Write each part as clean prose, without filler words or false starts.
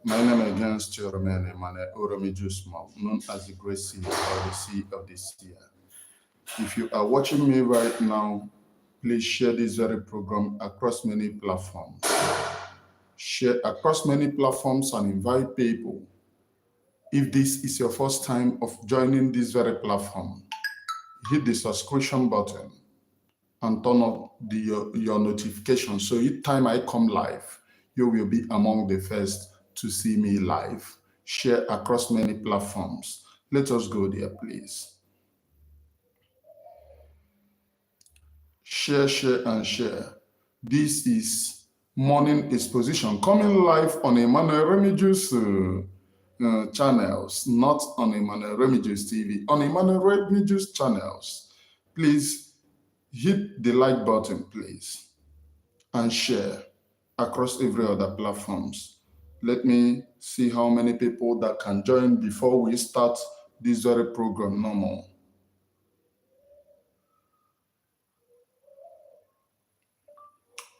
My name again still remains Emmanuel Oromijusmo, known as the Great Sea or the Sea of the Seer. If you are watching me right now, please share this very program across many platforms. Share across many platforms and invite people. If this is your first time of joining this very platform, hit the subscription button and turn on your notification so each time I come live, you will be among the first to see me live. Share across many platforms. Let us go there, please. Share, and share. This is Morning Exposition coming live on Emmanuel Remigius channels, not on Emmanuel Remigius TV, on Emmanuel Remigius channels. Please hit the like button, please, and share across every other platforms. Let me see how many people that can join before we start this very program no more.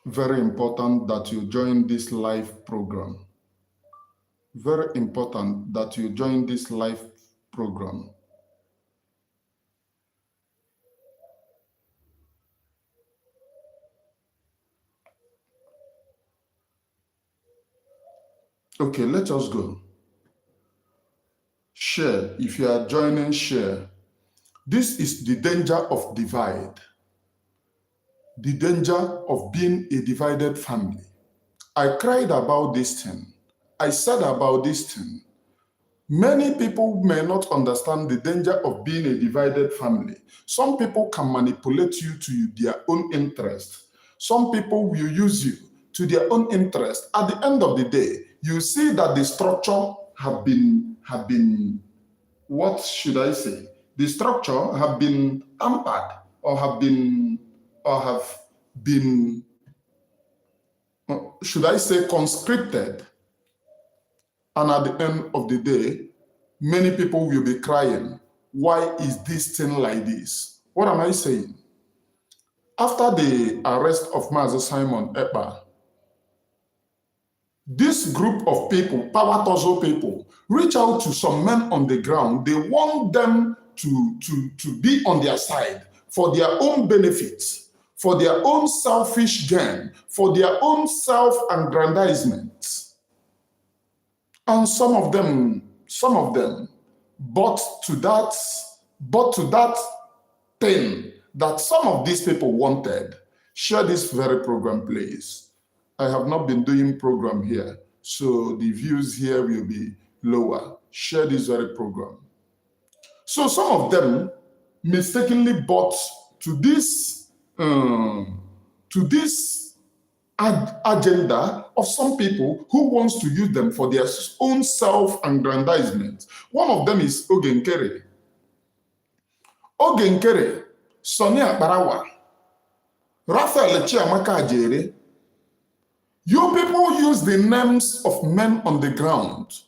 Very important that you join this live program. Very important that you join this live program. Okay, let us go. Share. If you are joining, share. This is the danger of divide. The danger of being a divided family. I cried about this thing. I said about this thing. Many people may not understand the danger of being a divided family. Some people can manipulate you to their own interest. Some people will use you to their own interest. At the end of the day, you see that the structure have been, what should I say? The structure have been tampered or have been, should I say, conscripted. And at the end of the day, many people will be crying, why is this thing like this? What am I saying? After the arrest of Master Simon Ekpa, this group of people, power tussle people, reach out to some men on the ground. They want them to be on their side for their own benefits, for their own selfish gain, for their own self-aggrandizement. And some of them bought to that thing that some of these people wanted. Share this very program, please. I have not been doing program here, so the views here will be lower. Share this very program. So some of them mistakenly bought to this agenda of some people who wants to use them for their own self-aggrandizement. One of them is Nkere. Nkere, Akparawa, Chiamaka Ajaere. You people use the names of men on the ground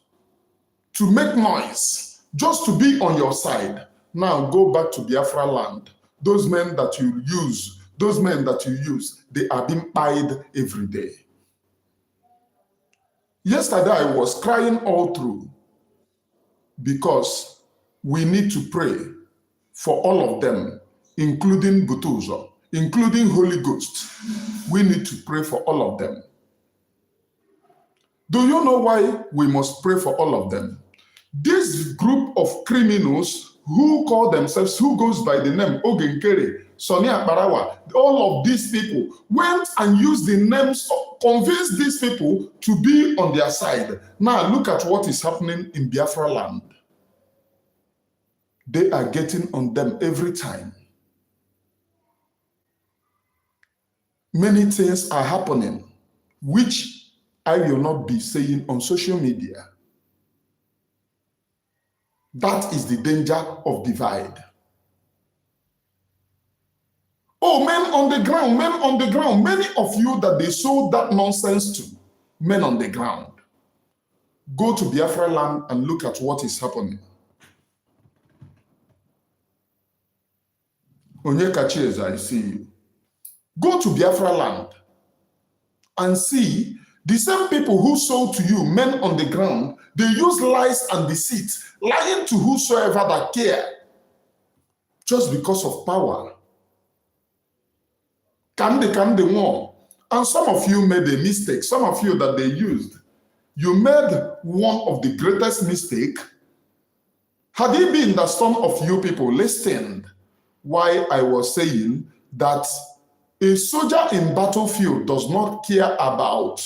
to make noise, just to be on your side. Now go back to Biafra land. Those men that you use, they are being pied every day. Yesterday, I was crying all through because we need to pray for all of them, including Butuzo, including Holy Ghost. We need to pray for all of them. Do you know why we must pray for all of them? This group of criminals who call themselves, who goes by the name Nkere, Akparawa, all of these people went and used the names, convinced these people to be on their side. Now look at what is happening in Biafra land. They are getting on them every time. Many things are happening, which I will not be saying on social media. That is the danger of divide. Oh, men on the ground, men on the ground. Many of you that they sold that nonsense to, men on the ground. Go to Biafra land and look at what is happening. Onyekachi, I see you. Go to Biafra land and see The same people who sold to you, men on the ground, they use lies and deceit, lying to whosoever that care, just because of power. Can more. And some of you made a mistake. Some of you that they used, you made one of the greatest mistake. Had it been that some of you people listened why I was saying that a soldier in battlefield does not care about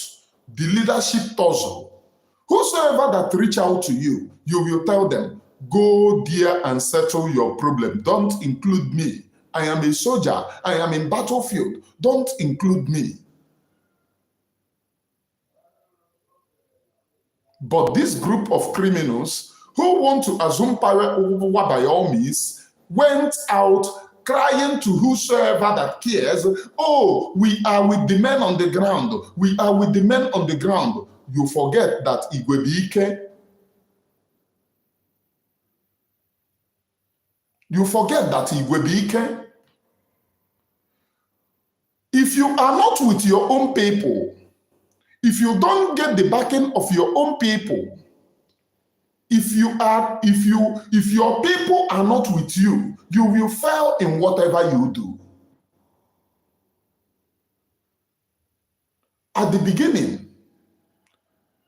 the leadership tussle. Whosoever that reach out to you, you will tell them, go there and settle your problem. Don't include me. I am a soldier. I am in battlefield. Don't include me. But this group of criminals who want to assume power by all means went out crying to whosoever that cares, oh, we are with the men on the ground. We are with the men on the ground. You forget that Igwebike. You forget that Igwebike. If you are not with your own people, if you don't get the backing of your own people, if your people are not with you, you will fail in whatever you do. At the beginning,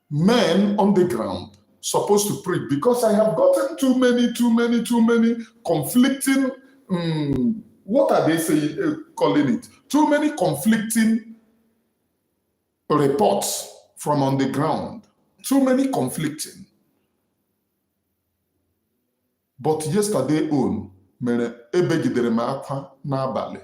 men on the ground supposed to preach, because I have gotten too many conflicting, what are they calling it? Too many conflicting reports from on the ground. Too many conflicting. But yesterday on, ebegidere m akwa n'abalị.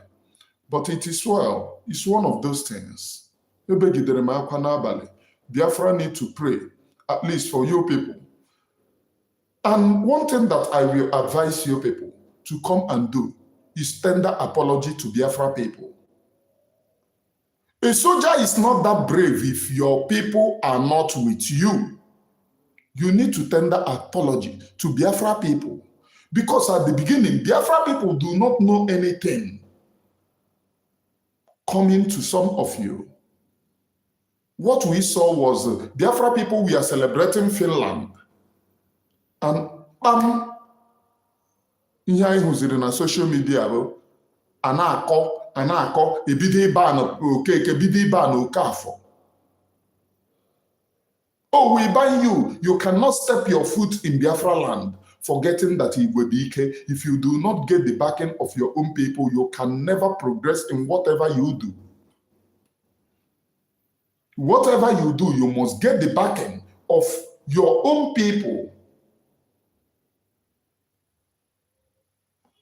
But it is well. It's one of those things. Ebegidere m akwa n'abalị. Biafra need to pray, at least for you people. And one thing that I will advise you people to come and do is tender apology to Biafra people. A soldier is not that brave if your people are not with you. You need to tender apology to Biafra people. Because at the beginning, Biafra people do not know anything coming to some of you. What we saw was Biafra people, we are celebrating Finland. And ihe anyị hụziri na social media bụ a na-akọ ebido ibe a na Okeke, bido ibe a na Okafọ. Oh, we ban you. You cannot step your foot in Biafra land, forgetting that Igwebike, if you do not get the backing of your own people, you can never progress in whatever you do. Whatever you do, you must get the backing of your own people.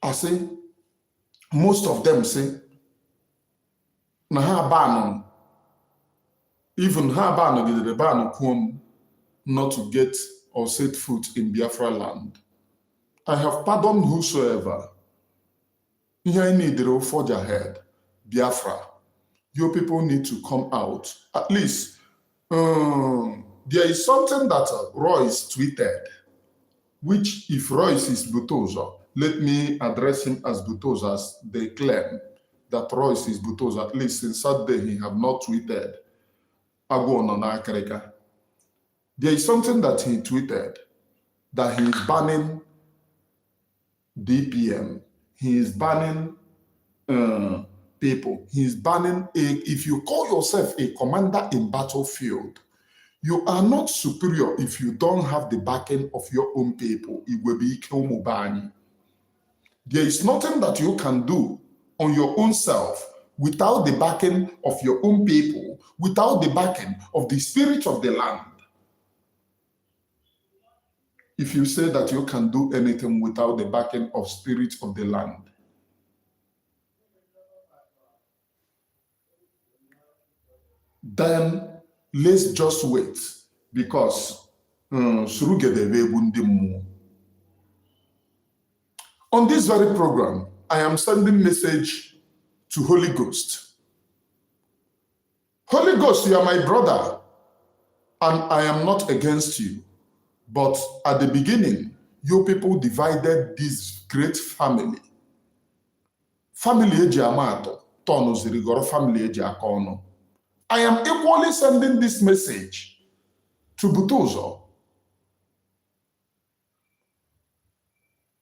I say, most of them say, na ha ban, even ha ban did the ban come not to get or set foot in Biafra land. I have pardoned whosoever. Here I need to forge ahead. Biafra, your people need to come out. At least, there is something that Royce tweeted, which if Royce is Butoza, let me address him as Butoza, as they claim that Royce is Butoza. At least since Saturday, he have not tweeted. There is something that he tweeted, that he is banning DPM. He is banning people. He is banning, if you call yourself a commander in battlefield, you are not superior if you don't have the backing of your own people. There is nothing that you can do on your own self without the backing of your own people, without the backing of the spirit of the land. If you say that you can do anything without the backing of spirit of the land, then let's just wait, because on this very program, I am sending message to Holy Ghost. Holy Ghost, you are my brother, and I am not against you. But at the beginning, you people divided this great family. Family Chiamaka, Tono Zirigoro family Chiakono. I am equally sending this message to Butozo.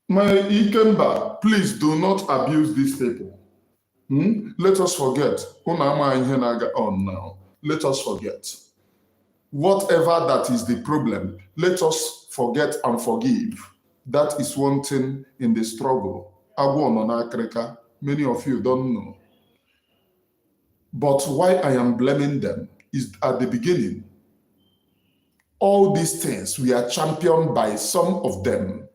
My Ikemba, please do not abuse these people. Let us forget. On now. Let us forget. Whatever that is the problem, let us forget and forgive. That is one thing in the struggle. Many of you don't know. But why I am blaming them is at the beginning. All these things we are championed by some of them.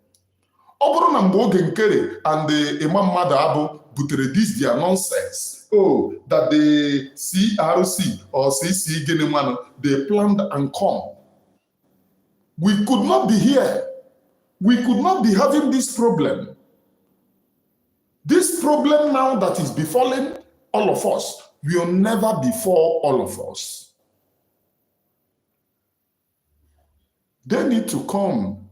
Nkere and the Imam Madabo butere this their nonsense. Oh, that the CRC or CC Guineman, they planned and come. We could not be here. We could not be having this problem. This problem now that is befalling all of us will never befall all of us. They need to come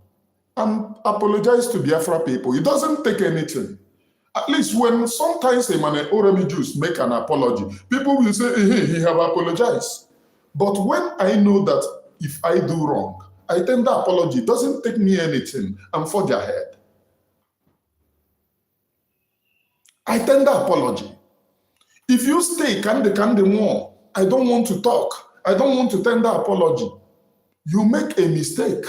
and apologize to Biafra people. It doesn't take anything. At least when sometimes a man Orabueze make an apology, people will say, hey, he have apologized. But when I know that if I do wrong, I tender apology. It doesn't take me anything. I'm for their head. I tender apology. If you stay, can more. I don't want to talk. I don't want to tender apology. You make a mistake.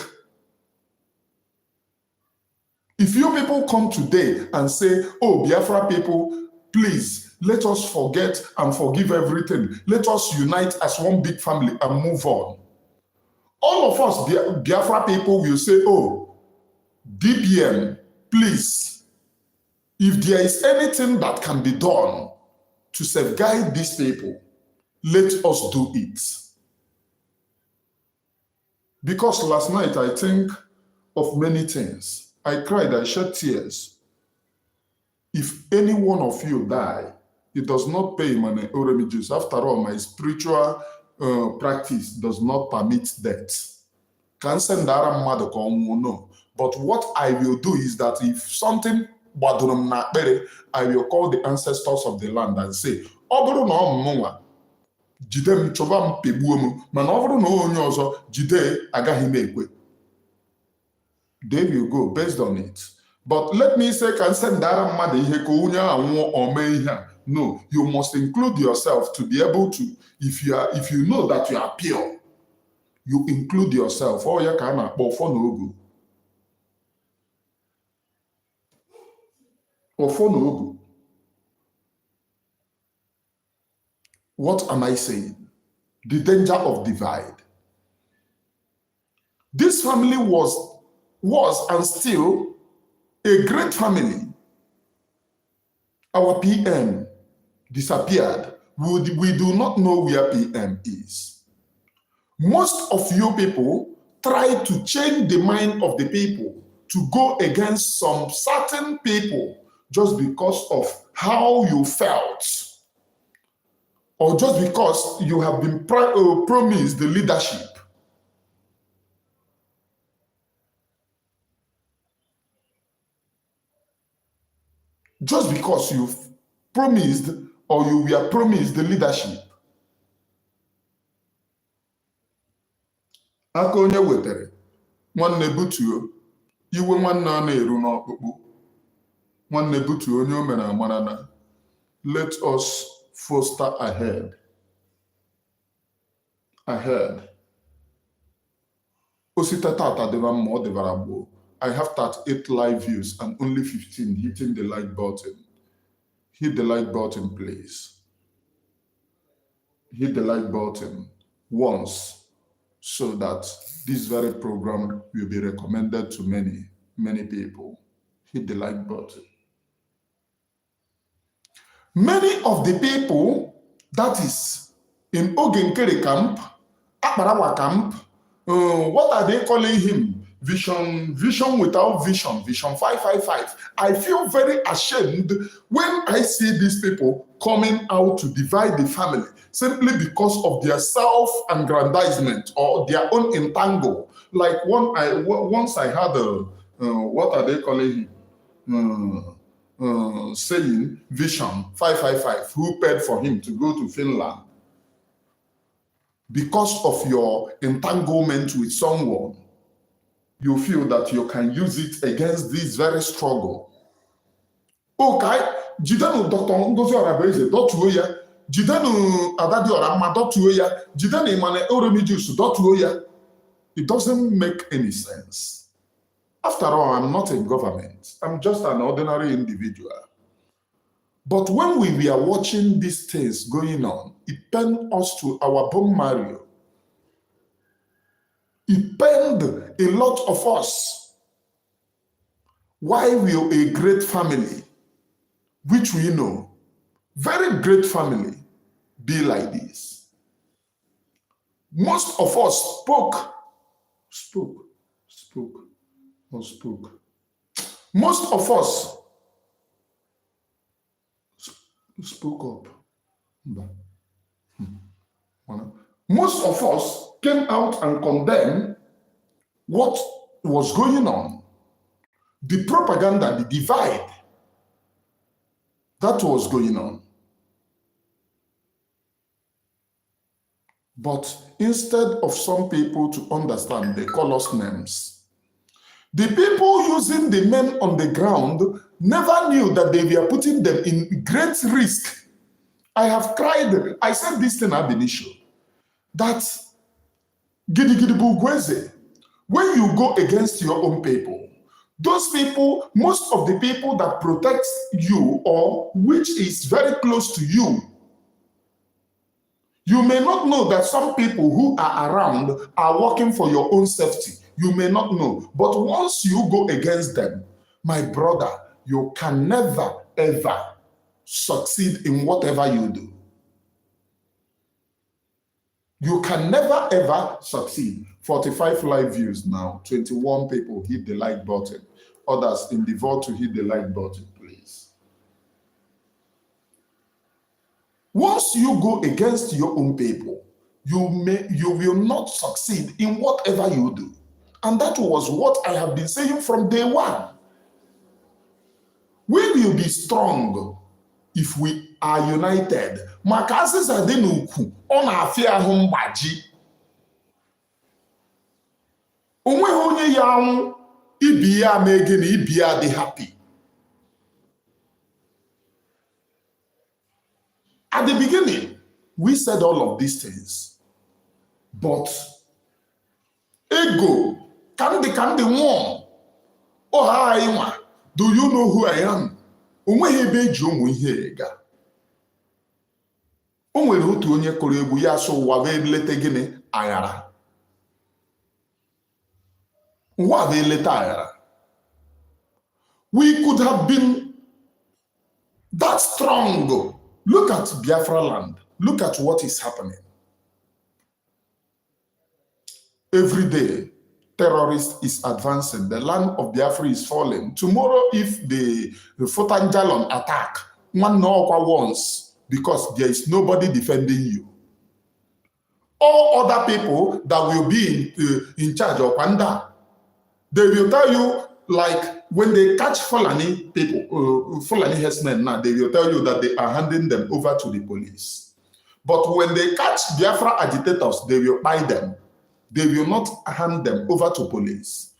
If you people come today and say, oh, Biafra people, please, let us forget and forgive everything. Let us unite as one big family and move on. All of us, Biafra people, will say, oh, DPM, please, if there is anything that can be done to safeguard these people, let us do it. Because last night I think of many things. I cried, I shed tears. If any one of you die, it does not pay my Orabueze. After all, my spiritual practice does not permit death. Can send no. But what I will do is that if something I will call the ancestors of the land and say, jide chọba m pegbuo m mana ọ bụrụ na onye ọzọ jide agaghị m ekwe. There you go, based on it. But let me say, can send dara mmadụ ihe ka onye anwụọ o mee ihe a. No, you must include yourself to be able to, if you know that you are pure, you include yourself. Oh, ya ka a na-akpọ ọfọ na ogu. Ọfọ na ogu. What am I saying? The danger of divide. This family was and still a great family. Our PM disappeared. We do not know where PM is. Most of you people try to change the mind of the people to go against some certain people just because of how you felt, or just because you have been promised the leadership. Just because you've promised or you were promised the leadership. Aka onye wetere, nwanne butuo, iwe nwanne a na-eru n'ọkpụkpụ. Nwanne butuo onye o mere amara na. Let us foster ahead. Ahead. Osita tata deva mo devara gbo. I have 38 live views and only 15 hitting the like button. Hit the like button, please. Hit the like button once so that this very program will be recommended to many, many people. Hit the like button. Many of the people that is in Nkere camp, Akparawa camp, what are they calling him? Vision without vision, Vision 555. I feel very ashamed when I see these people coming out to divide the family simply because of their self-aggrandizement or their own entangle. Like once I had what are they calling him? Saying Vision 555, who paid for him to go to Finland. because of your entanglement with someone, you feel that you can use it against this very struggle. Okay, jidenu Dr. Ngozi Orabueze dọtuo ya, jidenu Adadi Oramma dọtuo ya, jidenu Imane Oromijus dọtuo ya. It doesn't make any sense. After all, I'm not in government. I'm just an ordinary individual. But when we were watching these things going on, it pained us to our bone marrow. It pained a lot of us. Why will a great family, which we know, very great family, be like this? Most of us spoke. Most of us spoke up. Most of us came out and condemned what was going on. The propaganda, the divide that was going on. But instead of some people to understand, they call us names. The people using the men on the ground never knew that they were putting them in great risk. I have cried. I said this thing ab initio, that Orabueze, when you go against your own people, those people, most of the people that protect you or which is very close to you, you may not know that some people who are around are working for your own safety. You may not know. But once you go against them, my brother, you can never, ever succeed in whatever you do. You can never, ever succeed. 45 live views now. 21 people hit the like button. Others endeavor to hit the like button, please. Once you go against your own people, you will not succeed in whatever you do. And that was what I have been saying from day one. We will be strong if we are united. Makasi Zadenuku on our fear home baji. Onwe honye yang ibia megin ibia de happy. At the beginning, we said all of these things. But ego, can the one? Oh, hi, do you know who I am? Onwe hebe jomu hega. Onwe otu onye kọrọ egwu ya so ụwa wee lete gịnị aghara. Ụwa wee lete aghara. We could have been that strong. Look at Biafra land. Look at what is happening. Every day, terrorist is advancing. The land of Biafra is falling. Tomorrow, if the Fotanjalon attack, one no once, because there is nobody defending you. All other people that will be in charge of Panda, they will tell you, like, when they catch Fulani people, Fulani herdsmen now, they will tell you that they are handing them over to the police. But when they catch Biafra agitators, they will buy them. They will not hand them over to police.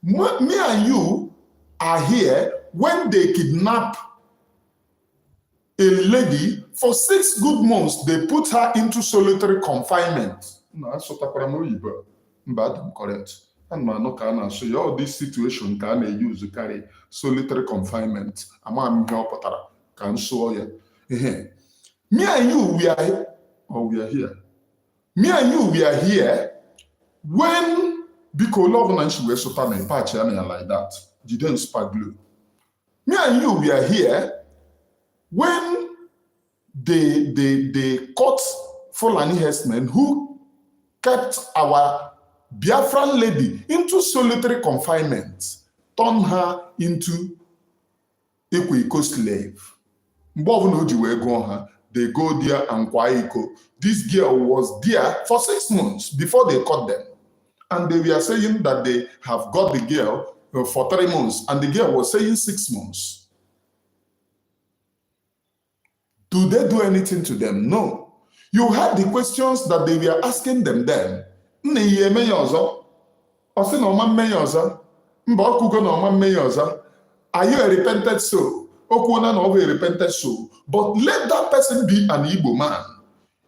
Me and you are here when they kidnap a lady for 6 good months. They put her into solitary confinement. No, that's what I'm correct. And man, can show you all this situation can use to carry solitary confinement. Can show you. Me and you, we are here. Me and you, we are here when because love and she was so tiny patch and like that. You didn't spark glue. Me and you, we are here when they caught Fulani herdsmen who kept our Biafran lady into solitary confinement, turned her into a Iko slave. They go there and Kwaiko. This girl was there for 6 months before they caught them. And they were saying that they have got the girl for 3 months, and the girl was saying 6 months. Do they do anything to them? No. You heard the questions that they were asking them then. Nne ya eme ya ọzọ? Ọ sị na ọma mme ya ọzọ? Mba ọkụgo na ọma mme ya ọzọ? Are you a repentant soul? Okwu na ọ bụ a repentant soul. But let that person be an Igbo man.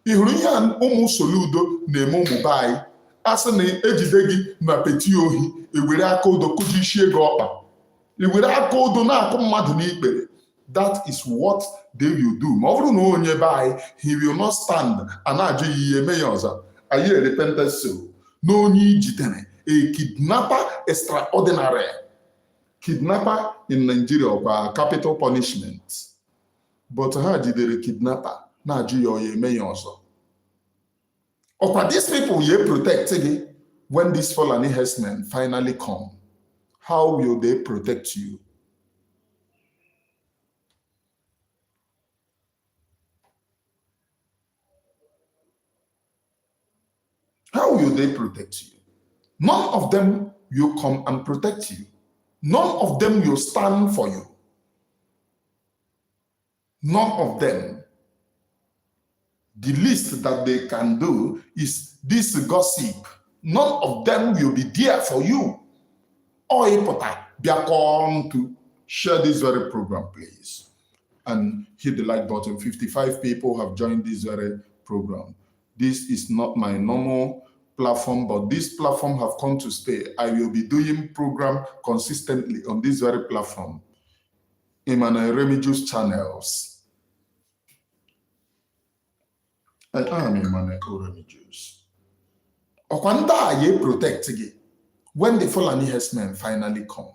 Ị hụrụ ihe ụmụ Soludo na-eme ụmụ be anyị? Asị na ejide gị na peti ohi, ewere aka odo kụjisie gị ọkpa. Ewere aka odo na-akụ mmadụ n'ikpere. That is what they will do. Ma ọ bụrụ na onye be anyị, he will not stand and ajụ ya ihe eme ya ọzọ. Are you a repentant soul? Na onye ijidere, a kidnapper extraordinary. Kidnapper in Nigeria or capital punishment. But ha jidere kidnapper na-ajụ ya ọya eme ya ọzọ. Okwa these people ye protect gị when these Fulani herdsmen finally come. How will they protect you? How will they protect you? None of them will come and protect you. None of them will stand for you. None of them. The least that they can do is this gossip. None of them will be there for you. Or to share this very program, please. And hit the like button. 55 people have joined this very program. This is not my normal platform, but this platform have come to stay. I will be doing program consistently on this very platform in my Remedios channels. I am in my Remedios. Okwanda ye protect you when the Fulani herdsmen finally come.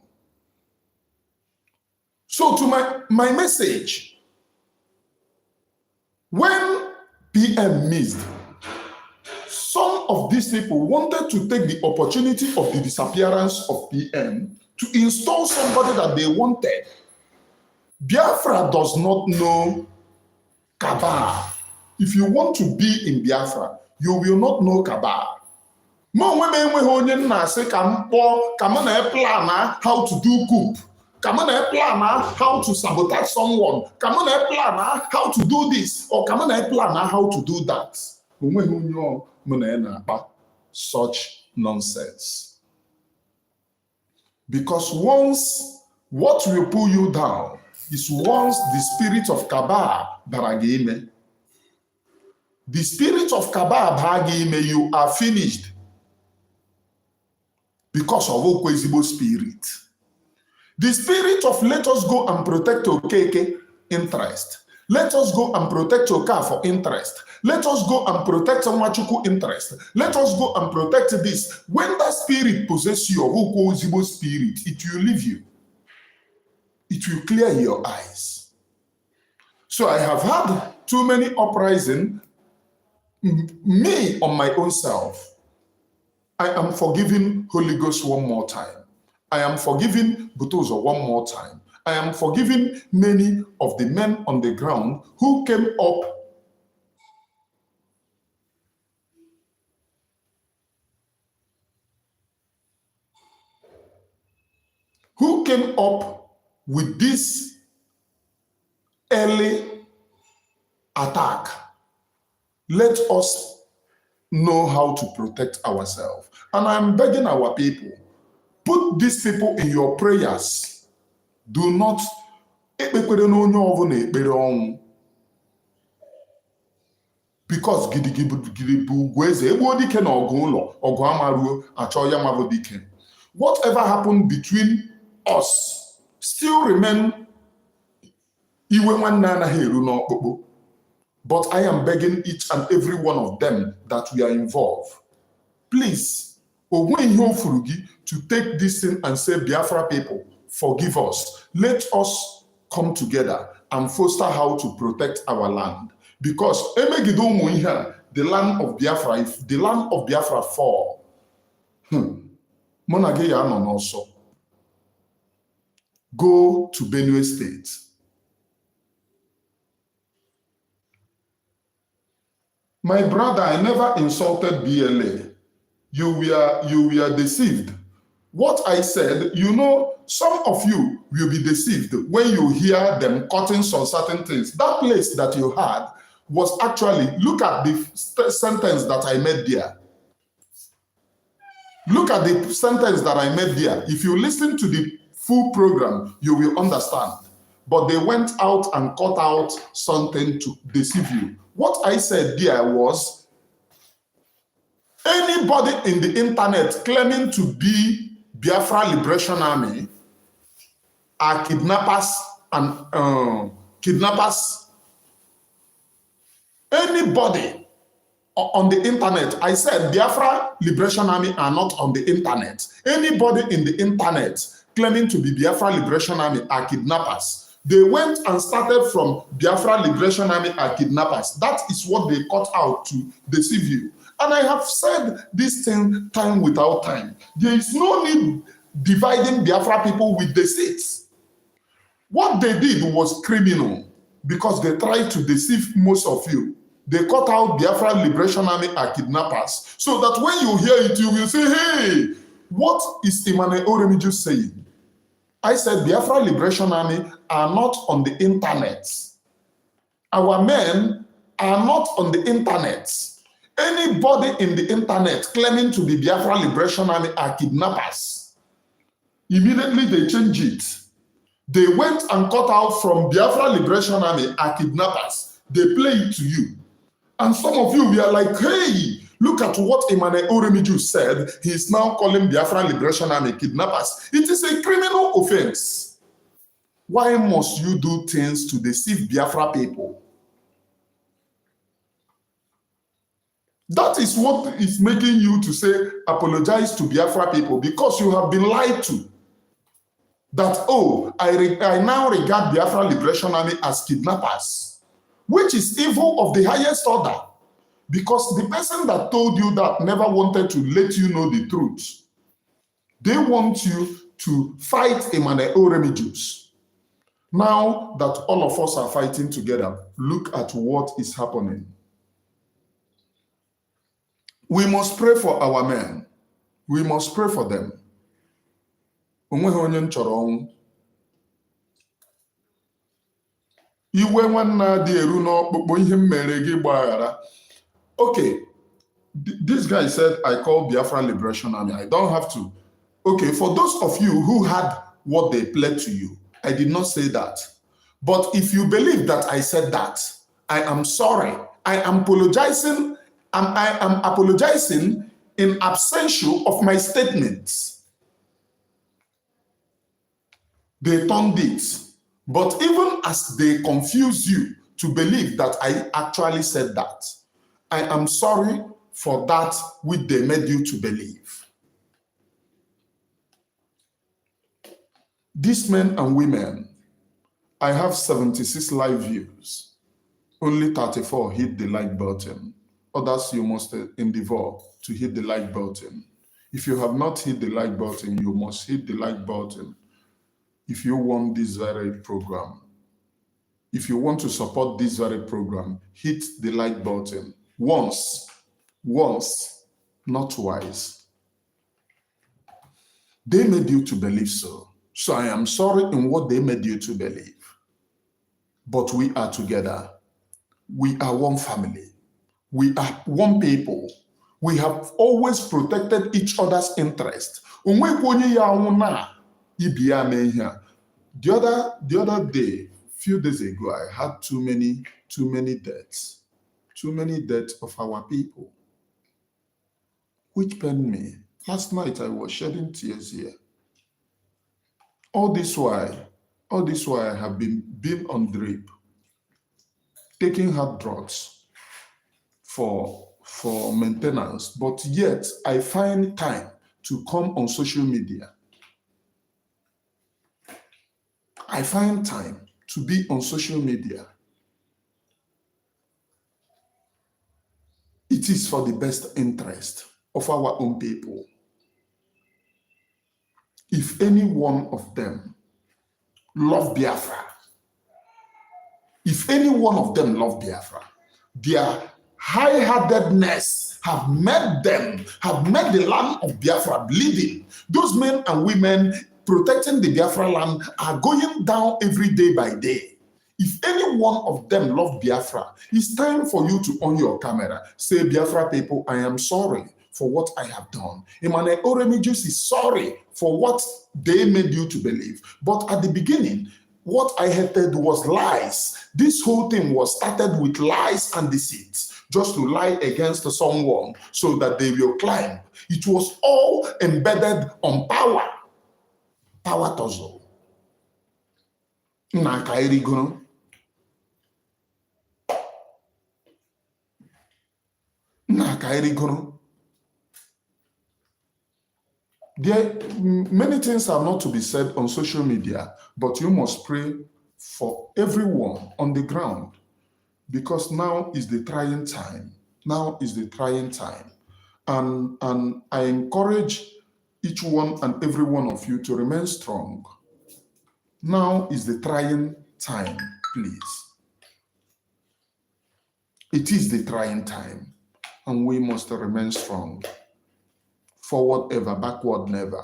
So to my message, when PM missed, some of these people wanted to take the opportunity of the disappearance of PM to install somebody that they wanted. Biafra does not know Kabah. If you want to be in Biafra, you will not know Kabah. Mo enweghị onye na-asị ka m kpọọ ka m na-plan how to do coup, ka m na-plan how to sabotage someone, ka m na-plan how to do this, or ka m na-plan how to do that. Onweghị onye m na-akpa such nonsense. Because once what will pull you down is once the spirit of Kabah baragime. The spirit of Kabah baragime, you are finished. Because of Okwezigbo spirit. The spirit of let us go and protect Okeke interest. Let us go and protect Okafor interest. Let us go and protect Nwachukwu interest. Let us go and protect this. When that spirit possesses you, of Okwezigbo spirit, it will leave you. It will clear your eyes. So I have had too many uprisings. Me on my own self. I am forgiving Holy Ghost one more time. I am forgiving Butozo one more time. I am forgiving many of the men on the ground who came up with this early attack. Let us know how to protect ourselves. And I'm begging our people, put these people in your prayers. Do not because whatever happened between us still remain. But I am begging each and every one of them that we are involved. Please, to take this thing and say, Biafra people, forgive us. Let us come together and foster how to protect our land. Because the land of Biafra, if the land of Biafra fall, also go to Benue State. My brother, I never insulted BLA. You were deceived. What I said, some of you will be deceived when you hear them cutting some certain things. That place that you had was actually, look at the sentence that I made there. Look at the sentence that I made there. If you listen to the full program, you will understand. But they went out and cut out something to deceive you. What I said there was, anybody in the internet claiming to be Biafra Liberation Army are kidnappers and kidnappers. Anybody on the internet, I said Biafra Liberation Army are not on the internet. Anybody in the internet claiming to be Biafra Liberation Army are kidnappers. They went and started from Biafra Liberation Army are kidnappers. That is what they cut out to deceive you. And I have said this thing time without time. There is no need dividing Biafra people with the states. What they did was criminal because they tried to deceive most of you. They cut out Biafra Liberation Army are kidnappers so that when you hear it, you will say, hey, what is Emmanuel Oremiju saying? I said Biafra Liberation Army are not on the internet. Our men are not on the internet. Anybody in the internet claiming to be Biafra Liberation Army are kidnappers. Immediately they change it. They went and cut out from Biafra Liberation Army are kidnappers. They play it to you. And some of you we are like, hey, look at what Emmanuel Oremiju said. He is now calling Biafra Liberation Army kidnappers. It is a criminal offense. Why must you do things to deceive Biafra people? That is what is making you to say, apologize to Biafra people, because you have been lied to. That, oh, I now regard Biafra Liberation Army as kidnappers, which is evil of the highest order. Because the person that told you that never wanted to let you know the truth. They want you to fight Emmanuel Oremiju. Now that all of us are fighting together, look at what is happening. We must pray for our men. We must pray for them. Okay, this guy said, I call Biafra Liberation Army. I don't have to. Okay, for those of you who had what they pled to you, I did not say that. But if you believe that I said that, I am sorry. I am apologizing. I am apologizing in absentia of my statements. They turned it. But even as they confuse you to believe that I actually said that, I am sorry for that which they made you to believe. These men and women, I have 76 live views. Only 34 hit the like button. Others, you must endeavor to hit the like button. If you have not hit the like button, you must hit the like button. If you want this very program, if you want to support this very program, hit the like button. Once, not twice. They made you to believe so. So I am sorry in what they made you to believe. But we are together. We are one family. We are one people. We have always protected each other's interest. The other day, few days ago, I had too many deaths. Too many deaths of our people. Which pained me. Last night I was shedding tears here. All this while I have been on drip, taking hard drugs for maintenance, but yet I find time to come on social media. I find time to be on social media. It is for the best interest of our own people. If any one of them love Biafra, if any one of them love Biafra, their high-heartedness have made the land of Biafra bleeding. Those men and women protecting the Biafra land are going down every day by day. If any one of them love Biafra, it's time for you to on your camera. Say, Biafra people, I am sorry for what I have done. Emmanuel Oremijus is sorry for what they made you to believe. But at the beginning, what I hated was lies. This whole thing was started with lies and deceit, just to lie against someone so that they will climb. It was all embedded on power. Power tussle. Nkere. There, many things are not to be said on social media, but you must pray for everyone on the ground, because now is the trying time. Now is the trying time. And I encourage each one and every one of you to remain strong. Now is the trying time, please. It is the trying time, and we must remain strong. Forward ever, backward never.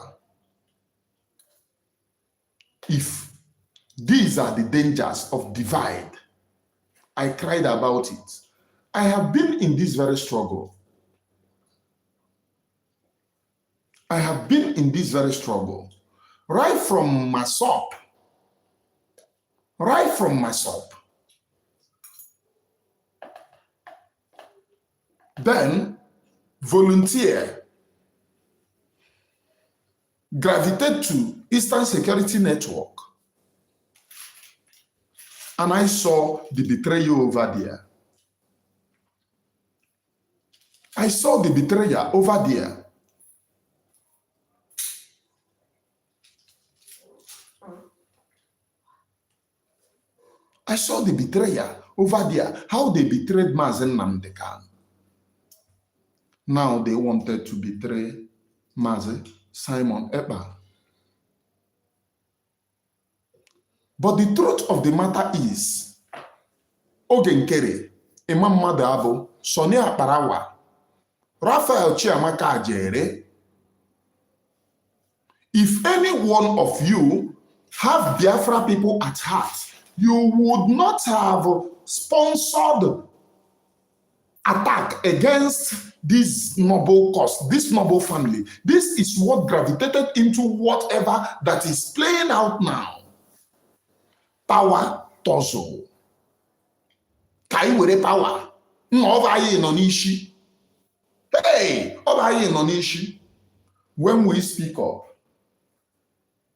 If these are the dangers of divide, I cried about it. I have been in this very struggle. I have been in this very struggle. Right from Masop. Right from Masop. Then, volunteer. Gravitate to Eastern Security Network. And I saw the betrayal over there. I saw the betrayer over there. I saw the betrayer over there, how they betrayed Mazen Namdekan. Now they wanted to betray Mazen Simon Ekpa. But the truth of the matter is, Nkere, Imam Madabo, Sonny Akparawa, Raphael Chiamaka Ajaere, if any one of you have Biafra people at heart, you would not have sponsored attack against this noble cause, this noble family. This is what gravitated into whatever that is playing out now. Power tussle. Kaiwere power. Ovaye nonishi. Hey, ovaye nonishi. When we speak up,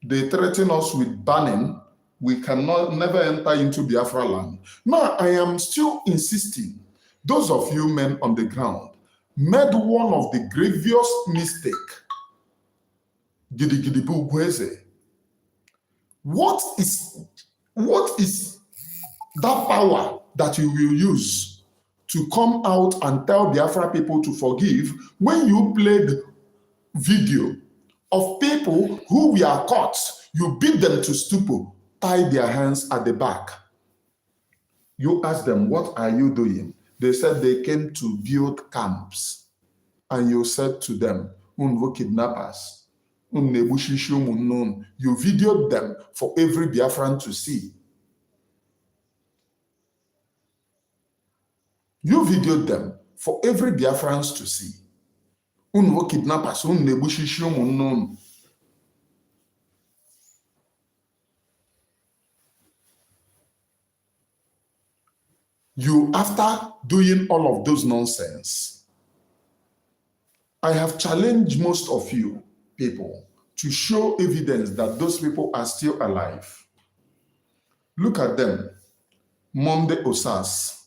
they threaten us with banning. We cannot never enter into Biafra land. Now, I am still insisting, those of you men on the ground made one of the grievous mistake. Orabueze. What is that power that you will use to come out and tell Biafra people to forgive when you played video of people who were caught? You beat them to stupor, tie their hands at the back. You ask them, what are you doing? They said they came to build camps. And you said to them, unwo kidnappers, you videoed them for every Biafran to see. You videoed them for every Biafrans to see. Unwo kidnappers, you, after doing all of those nonsense, I have challenged most of you people to show evidence that those people are still alive. Look at them. Monday Osas.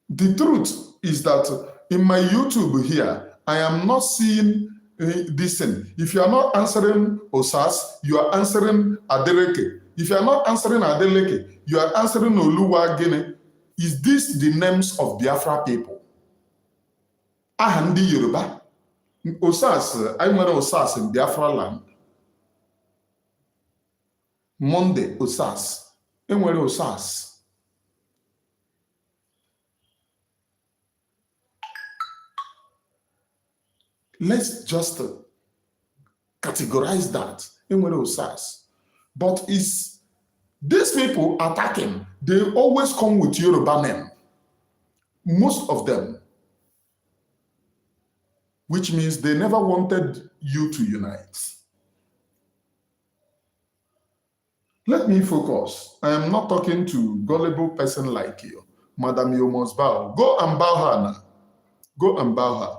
The truth is that in my YouTube here, I am not seeing this thing. If you are not answering Osas, you are answering Adeleke. If you are not answering Adeleke, you are answering Oluwa Gene. Is this the names of Biafra people? Ahandi Yoruba. Osas, I remember Osas in Biafra land. Monday Osas. Enwere Osas. Let's just categorize that. Enwere Osas. But it's These people attacking, they always come with Yoruba men. Most of them. Which means they never wanted you to unite. Let me focus. I am not talking to gullible person like you. Madam, you must bow. Go and bow her now. Go and bow her.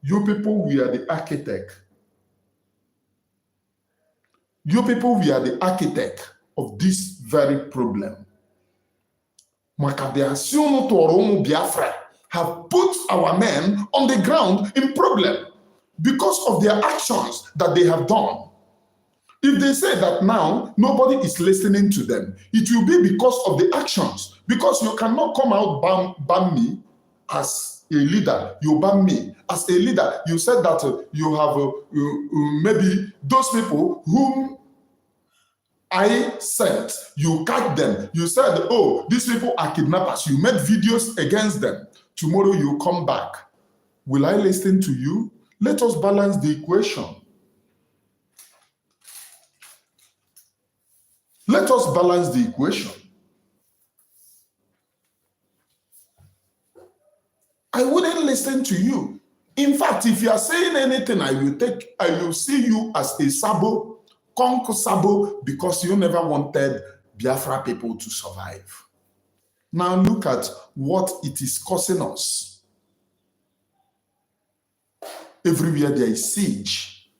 You people, we are the architect. You people, we are the architect of this very problem. Makadeasiunu Toromu Biafra have put our men on the ground in problem because of their actions that they have done. If they say that now nobody is listening to them, it will be because of the actions. Because you cannot come out ban me as a leader. You ban me as a leader. You said that you have maybe those people whom I sent, you catch them. You said, oh, these people are kidnappers. You made videos against them. Tomorrow you come back. Will I listen to you? Let us balance the equation. Let us balance the equation. I wouldn't listen to you. In fact, if you are saying anything, I will see you as a sabo, conk sabo, because you never wanted Biafra people to survive. Now look at what it is causing us. Everywhere there is siege.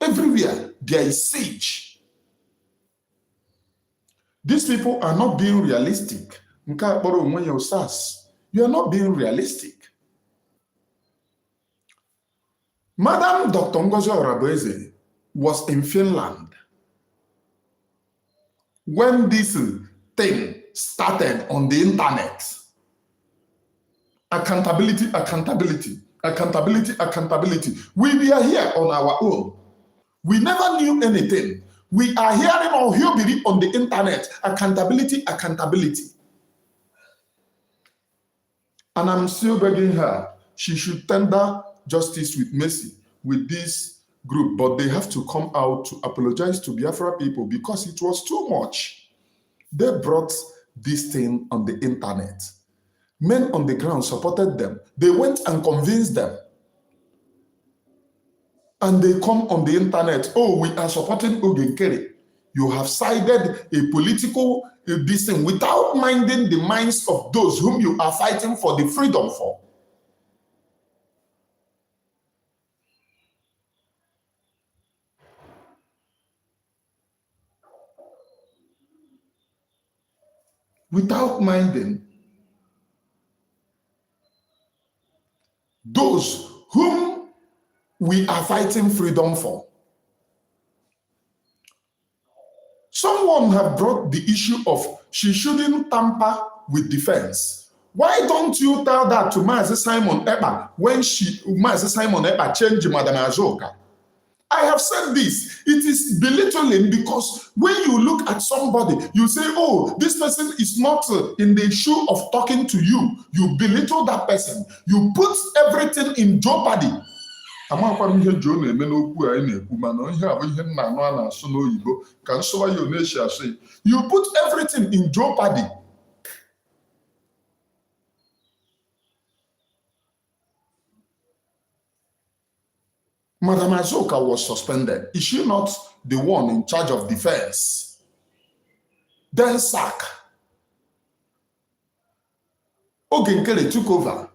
Everywhere there is siege. These people are not being realistic. You are not being realistic. Madam Dr. Ngozi Orabueze was in Finland when this thing started on the internet. Accountability, accountability, accountability, accountability. We were here on our own. We never knew anything. We are hearing all hubris on the internet. Accountability, accountability. And I'm still begging her, she should tender justice with mercy with this group, but they have to come out to apologize to Biafra people because it was too much. They brought this thing on the internet. Men on the ground supported them. They went and convinced them. And they come on the internet, oh, we are supporting Nkere. You have sided a political this thing without minding the minds of those whom you are fighting for the freedom for. Without minding those whom we are fighting freedom for. Someone have brought the issue of she shouldn't tamper with defense. Why don't you tell that to Mazi Simon Ekpa when Mazi Simon Ekpa changed Madam Azoka? I have said this. It is belittling because when you look at somebody, you say, oh, this person is not in the shoe of talking to you. You belittle that person. You put everything in jeopardy. You put everything in jeopardy. Madam Azoka was suspended. Is she not the one in charge of defense? Then sack. Nkere took over.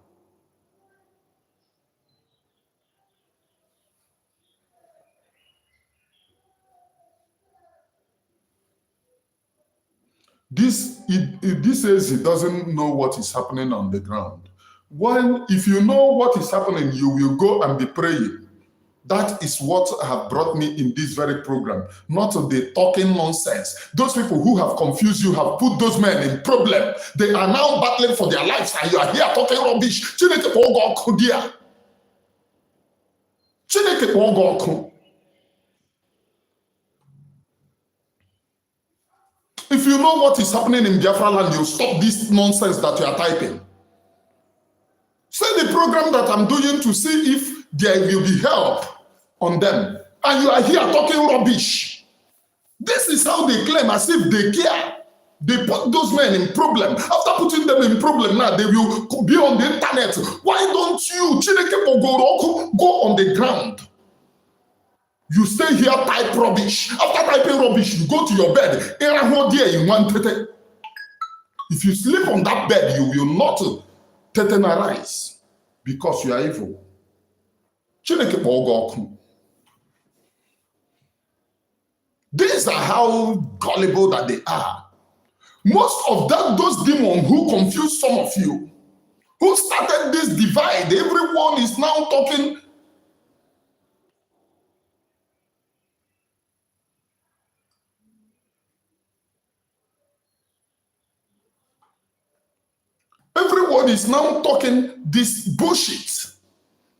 This says he doesn't know what is happening on the ground. If you know what is happening, you will go and be praying. That is what have brought me in this very program, not the talking nonsense. Those people who have confused you have put those men in problem. They are now battling for their lives, and you are here talking rubbish. If you know what is happening in Biafra land, you stop this nonsense that you are typing. Say the program that I'm doing to see if there will be help. on them. And you are here talking rubbish. This is how they claim as if they care. They put those men in problem. After putting them in problem, now they will be on the internet. Why don't you, Chineke Pogoroku, go on the ground? You stay here, type rubbish. After typing rubbish, you go to your bed. If you sleep on that bed, you will not tetanarize because you are evil. Chineke Pogoroku. These are how gullible that they are. Most of those demons who confuse some of you, who started this divide, everyone is now talking. Everyone is now talking this bullshit.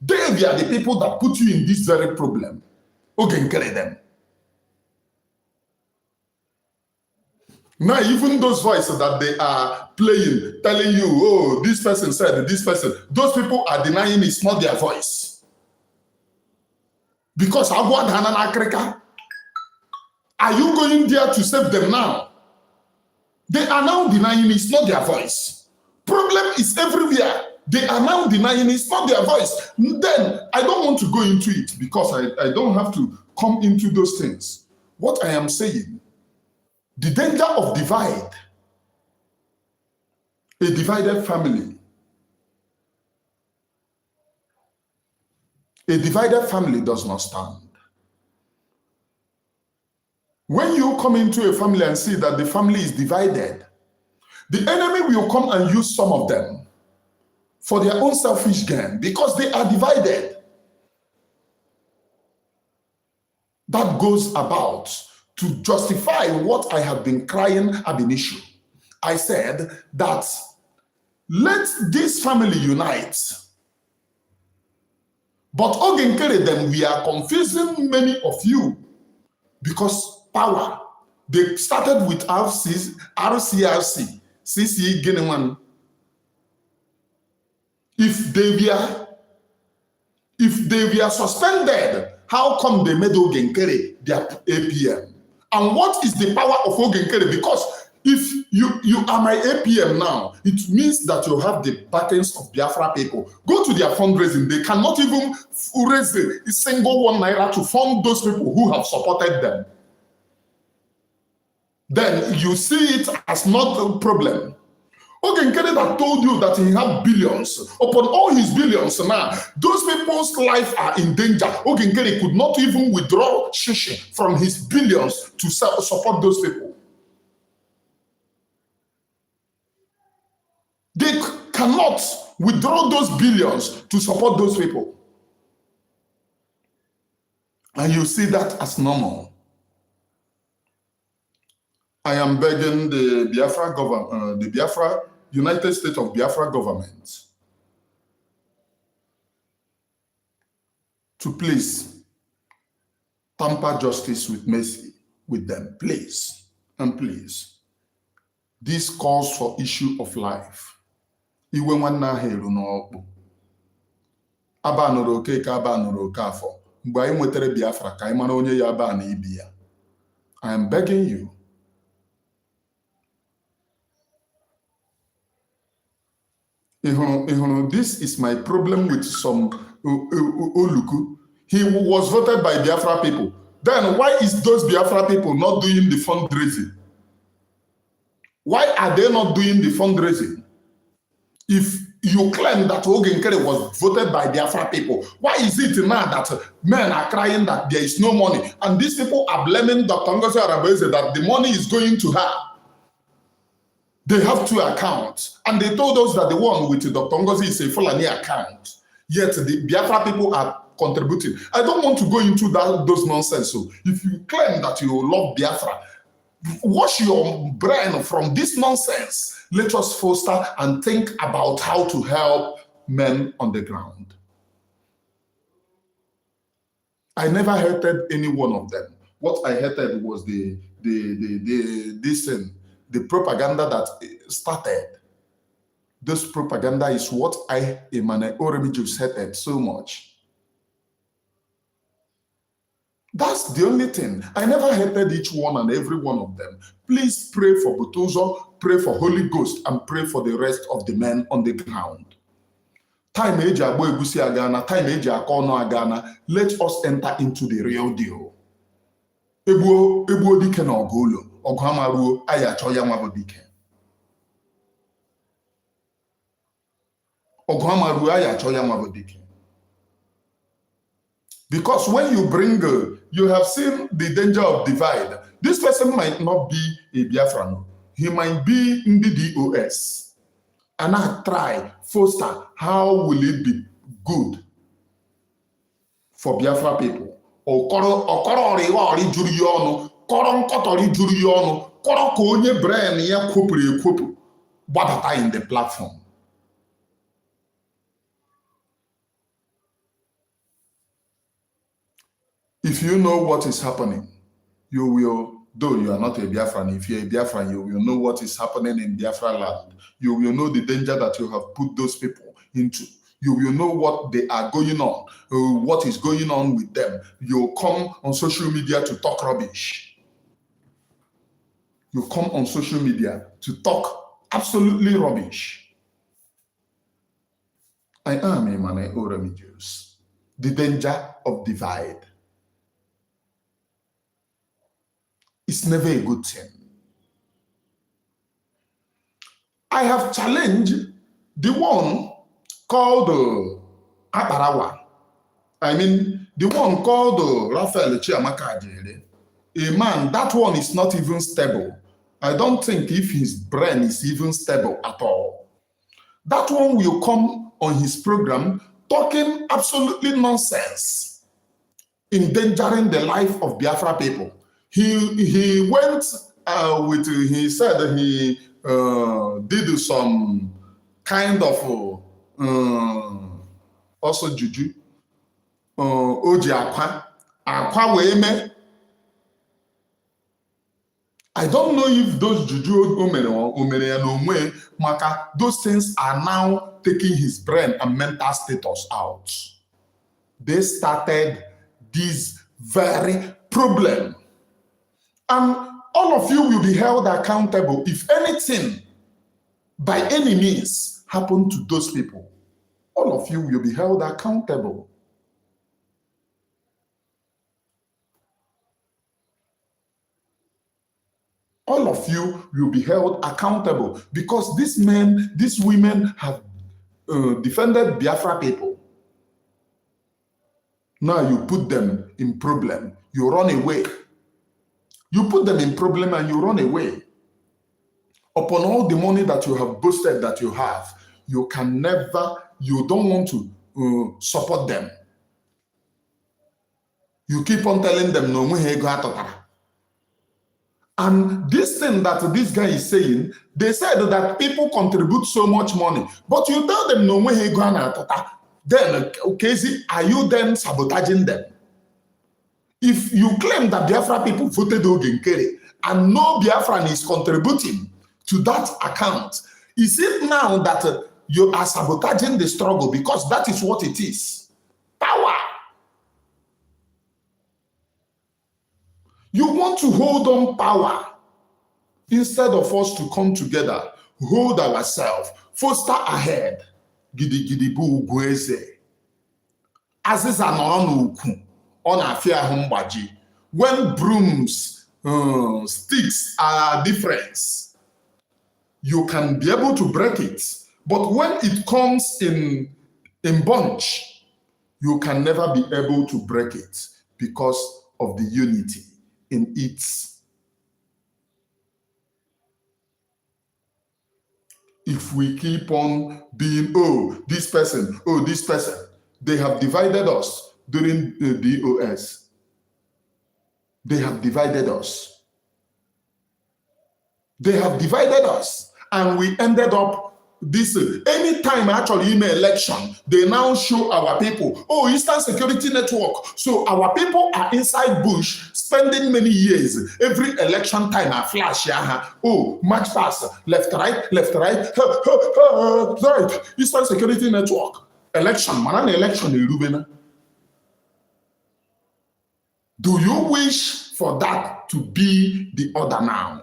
They are the people that put you in this very problem. Okay, Nkere them. Now, even those voices that they are playing, telling you, oh, this person said, this person, those people are denying it's not their voice. Because are you going there to save them now? They are now denying it's not their voice. Problem is everywhere. They are now denying it's not their voice. Then, I don't want to go into it because I don't have to come into those things. What I am saying, the danger of divide, a divided family. A divided family does not stand. When you come into a family and see that the family is divided, the enemy will come and use some of them for their own selfish gain because they are divided. That goes about to justify what I have been crying ab initio. I said that let this family unite. But Nkere them, we are confusing many of you because power. They started with RCRC, CC Guinean. If they were suspended, how come they made Nkere their APM? And what is the power of Nkere? Because if you are my APM now, it means that you have the backings of Biafra people. Go to their fundraising. They cannot even raise a single ₦1 to fund those people who have supported them. Then you see it as not a problem. Nkere that told you that he had billions. Upon all his billions now, those people's life are in danger. Nkere could not even withdraw shishi from his billions to support those people. They cannot withdraw those billions to support those people. And you see that as normal. I am begging the Biafra government, the Biafra United States of Biafra government to please tamper justice with mercy with them, please, and please. This calls for issue of life. Iwe nwanna heru n'ọkpụ. Aba nụrụ oke ka aba nụrụ oke afọ. Mgbe anyị nwetere Biafra ka anyị mara onye ya aba na ibi ya. I am begging you. This is my problem with some Oluku. He was voted by Biafra people. Then why is those Biafra people not doing the fundraising? Why are they not doing the fundraising? If you claim that Nkere was voted by Biafra people, why is it now that men are crying that there is no money? And these people are blaming Dr. Ngozi Orabueze that the money is going to her. They have two accounts. And they told us that the one with Dr. Ngozi is a Fulani account. Yet the Biafra people are contributing. I don't want to go into those nonsense. So if you claim that you love Biafra, wash your brain from this nonsense. Let us foster and think about how to help men on the ground. I never hated any one of them. What I hated was the propaganda that started. This propaganda is what Emmanuel Oremiju hated so much. That's the only thing. I never hated each one and every one of them. Please pray for Butuzo, pray for Holy Ghost, and pray for the rest of the men on the ground. Time eji agbo egusi agana, time eji akono agana. Let us enter into the real deal. Ebuo dike na ogolo, ogamaruo ayacho ya nwabo dike. Ogamaruo ayacho ya nwabo dike. Because when you bring, you have seen the danger of divide. This person might not be a Biafran. He might be in the DOS. And I try, foster, how will it be good for Biafra people? Okoro ori juri yonu, koro nkotori juri yonu, koro konye brain ya kopri ekopu, badata in the platform. If you know what is happening, you will, though you are not a Biafran, if you're a Biafran, you will know what is happening in Biafra land. You will know the danger that you have put those people into. You will know what they are going on, what is going on with them. You come on social media to talk rubbish. You come on social media to talk absolutely rubbish. I am a man, Orabueze. The danger of divide. It's never a good thing. I have challenged the one called Akparawa. I mean, the one called Chiamaka Ajaere. A man, that one is not even stable. I don't think if his brain is even stable at all. That one will come on his program talking absolutely nonsense, endangering the life of Biafra people. He went he said he did some kind of also juju oji akwa weme. I don't know if those juju omere no way, maka those things are now taking his brain and mental status out. They started this very problem. And all of you will be held accountable if anything, by any means, happened to those people. All of you will be held accountable. All of you will be held accountable because these men, these women have defended Biafra people. Now you put them in problem. You run away. You put them in problem and you run away. Upon all the money that you have boasted that you have, you can never, you don't want to support them. You keep on telling them, no, and this thing that this guy is saying, they said that people contribute so much money, but you tell them, no, then, okay, are you then sabotaging them? If you claim that Biafra people voted Nkere and no Biafran is contributing to that account, is it now that you are sabotaging the struggle? Because that is what it is. Power. You want to hold on power instead of us to come together, hold ourselves, foster ahead. Gidi gidi bu ugweze. Aziza no uku. When brooms, sticks are different, you can be able to break it. But when it comes in bunch, you can never be able to break it because of the unity in it. If we keep on being, oh, this person, they have divided us. During the DOS, they have divided us. They have divided us, and we ended up this. Anytime actually in election, they now show our people, oh, Eastern Security Network. So our people are inside bush, spending many years. Every election time, I flash, oh, match pass, left, right, right. Eastern Security Network. Election, man, election in Rubena. Do you wish for that to be the order now?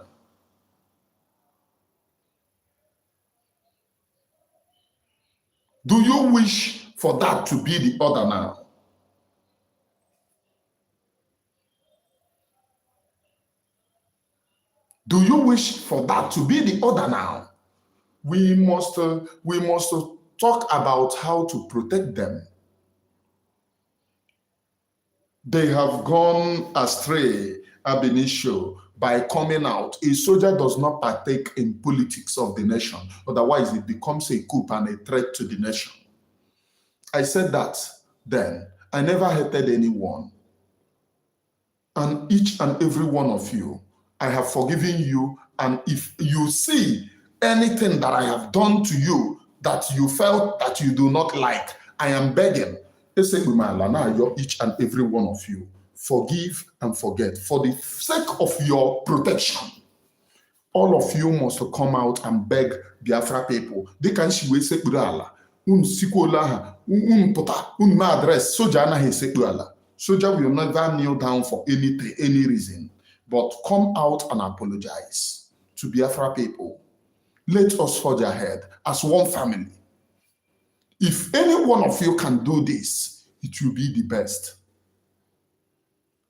Do you wish for that to be the order now? Do you wish for that to be the order now? We must talk about how to protect them. They have gone astray, ab initio, by coming out. A soldier does not partake in politics of the nation. Otherwise, it becomes a coup and a threat to the nation. I said that then. I never hated anyone. And each and every one of you, I have forgiven you. And if you see anything that I have done to you that you felt that you do not like, I am begging, each and every one of you, forgive and forget. For the sake of your protection, all of you must come out and beg Biafra people. They can see we say sikola puta address soja na he Soldier will never kneel down for anything, any reason, but come out and apologize to Biafra people. Let us forge ahead as one family. If any one of you can do this, it will be the best.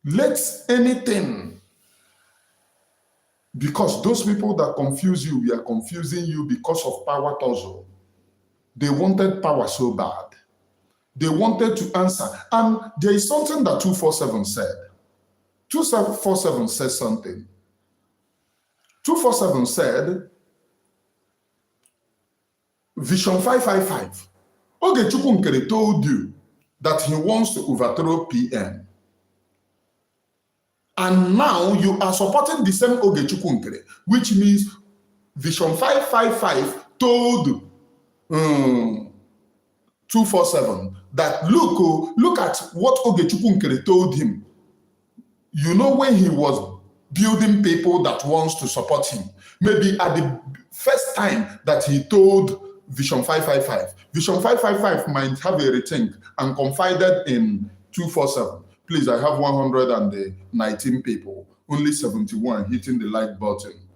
Let anything, because those people that confuse you, we are confusing you because of power tussle. They wanted power so bad. They wanted to answer. And there is something that 247 said. 247 says something. 247 said, Vision 555. Nkere told you that he wants to overthrow PM. And now you are supporting the same Nkere, which means Vision 555 told 247 that look at what Nkere told him. You know, when he was building people that wants to support him, maybe at the first time that he told Vision 555, Vision 555 might have a rethink and confided in 247. Please, I have 119 people, only 71 hitting the like button,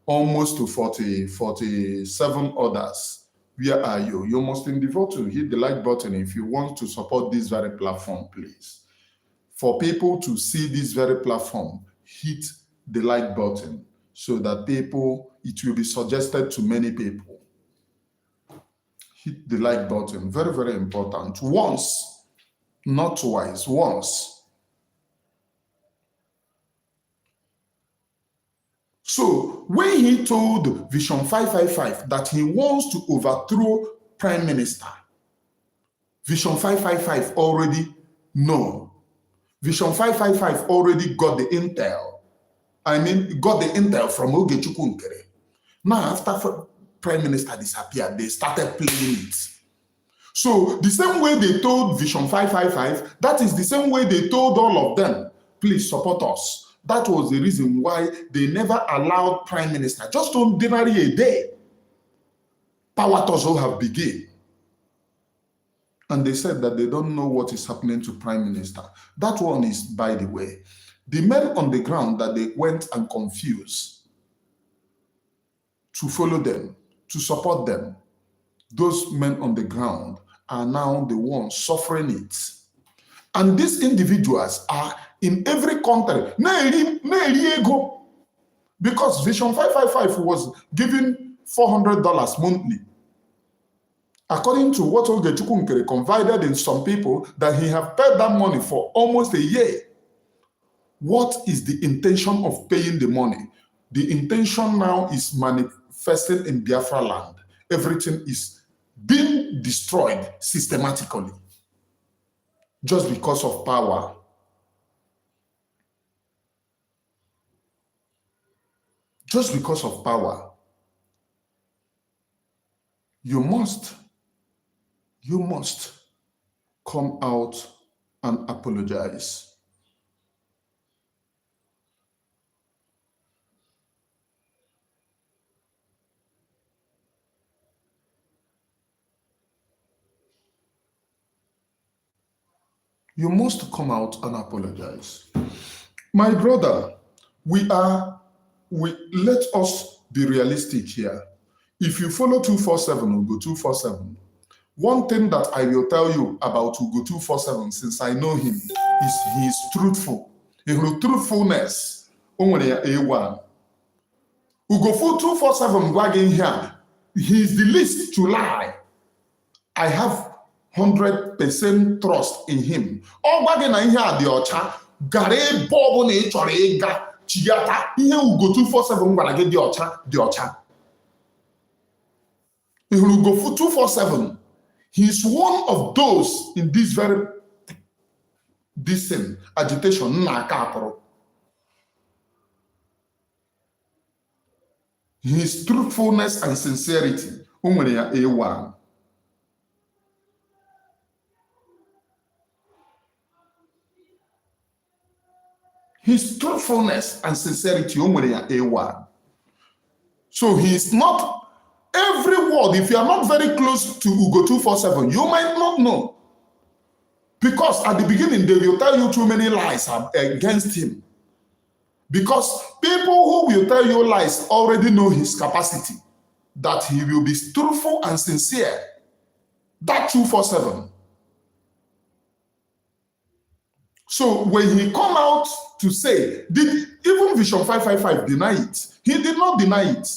almost to 47 others. Where are you? You must endeavor to hit the like button if you want to support this very platform, please. For people to see this very platform, hit the like button so that it will be suggested to many people. Hit the like button, very, very important. Once, not twice, once. So when he told Vision 555 that he wants to overthrow Prime Minister, Vision 555 already know. Vision 555 already got the intel. Got the intel from Nkere. Now, after Prime Minister disappeared, they started playing it. So the same way they told Vision 555, that is the same way they told all of them, please support us. That was the reason why they never allowed Prime Minister, just ordinary a day, power tussle have begun. And they said that they don't know what is happening to Prime Minister. That one is, by the way, the men on the ground that they went and confused to follow them, to support them, those men on the ground are now the ones suffering it. And these individuals are in every country. Because Vision 555 was giving $400 monthly. According to what Nkere confided in some people, that he have paid that money for almost a year. What is the intention of paying the money? The intention now is manifesting in Biafra land. Everything is being destroyed systematically just because of power. Just because of power. You must come out and apologize. You must come out and apologize. My brother, let us be realistic here. If you follow 247 Ugo 247, one thing that I will tell you about Ugo 247, since I know him, is he is truthful. His truthfulness, A1. Ugo 247 wagging here, he is the least to lie. I have 100% trust in him. Ọ gwa gị na ihe a dị ọcha, gara ebe ọbụla ị chọrọ ịga chigata ihe Ugo 247 gwara gị dị ọcha dị ọcha. Ugo 247, he's one of those in this very decent agitation na akapụrụ. His truthfulness and sincerity, o nwere ya A1. His truthfulness and sincerity, o nwere ya A1. So he's not every word. If you are not very close to Ugo 247, you might not know. Because at the beginning, they will tell you too many lies against him. Because people who will tell you lies already know his capacity, that he will be truthful and sincere. That 247. So when he come out to say, did even Vision 555 deny it? He did not deny it.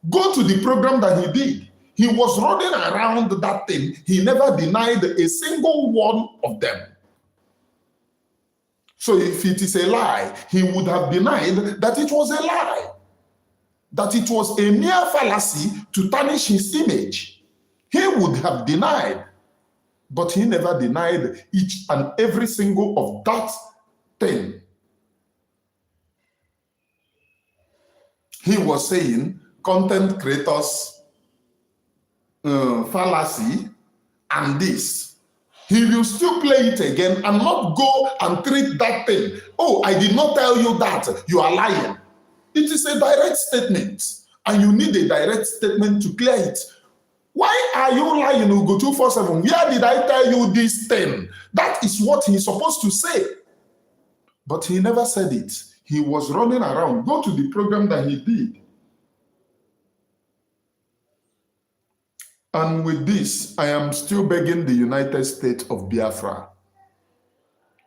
Go to the program that he did. He was running around that thing. He never denied a single one of them. So if it is a lie, he would have denied that it was a lie, that it was a mere fallacy to tarnish his image. He would have denied, but he never denied each and every single of that thing. He was saying content creators, fallacy, and this. He will still play it again and not go and treat that thing. Oh, I did not tell you that. You are lying. It is a direct statement, and you need a direct statement to clear it. Why are you lying, Ugo 247? Where did I tell you this thing? That is what he's supposed to say. But he never said it. He was running around. Go to the program that he did. And with this, I am still begging the United States of Biafra,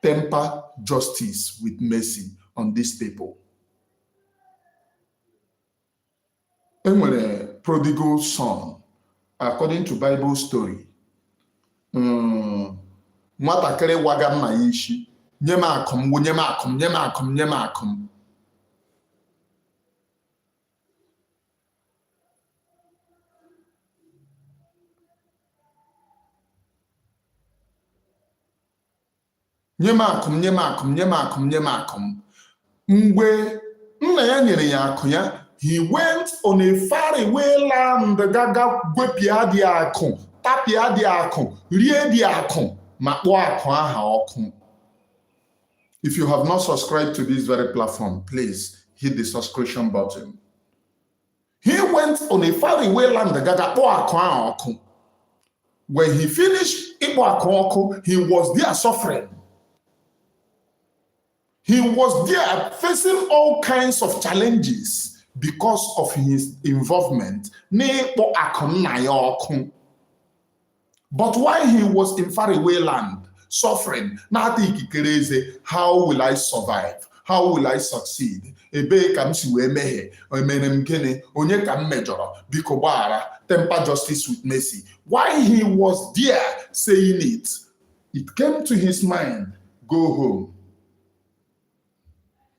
temper justice with mercy on these people. A prodigal son, according to Bible story, nwatakịrị waga nna ya isi, nye m akụm, nye m akụm, nye m akụm, nye m akụm. Nye m akụm, nye m akụm, nye m akụm, nye m akụm. Mgbe nna ya nyere ya akụ ya, he went on a faraway land, gaga gwepịa dị akụ, tapịa dị akụ, rie dị akụ, ma kpọọ akụ aha ọkụ. If you have not subscribed to this very platform, please hit the subscription button. He went on a faraway land, gaga kpọọ akụ aha ọkụ. When he finished ịkpọ akụ ọkụ, he was there suffering. He was there facing all kinds of challenges because of his involvement. But while he was in faraway land, suffering, how will I survive? How will I succeed? Temper justice with mercy. While he was there saying it, it came to his mind, go home.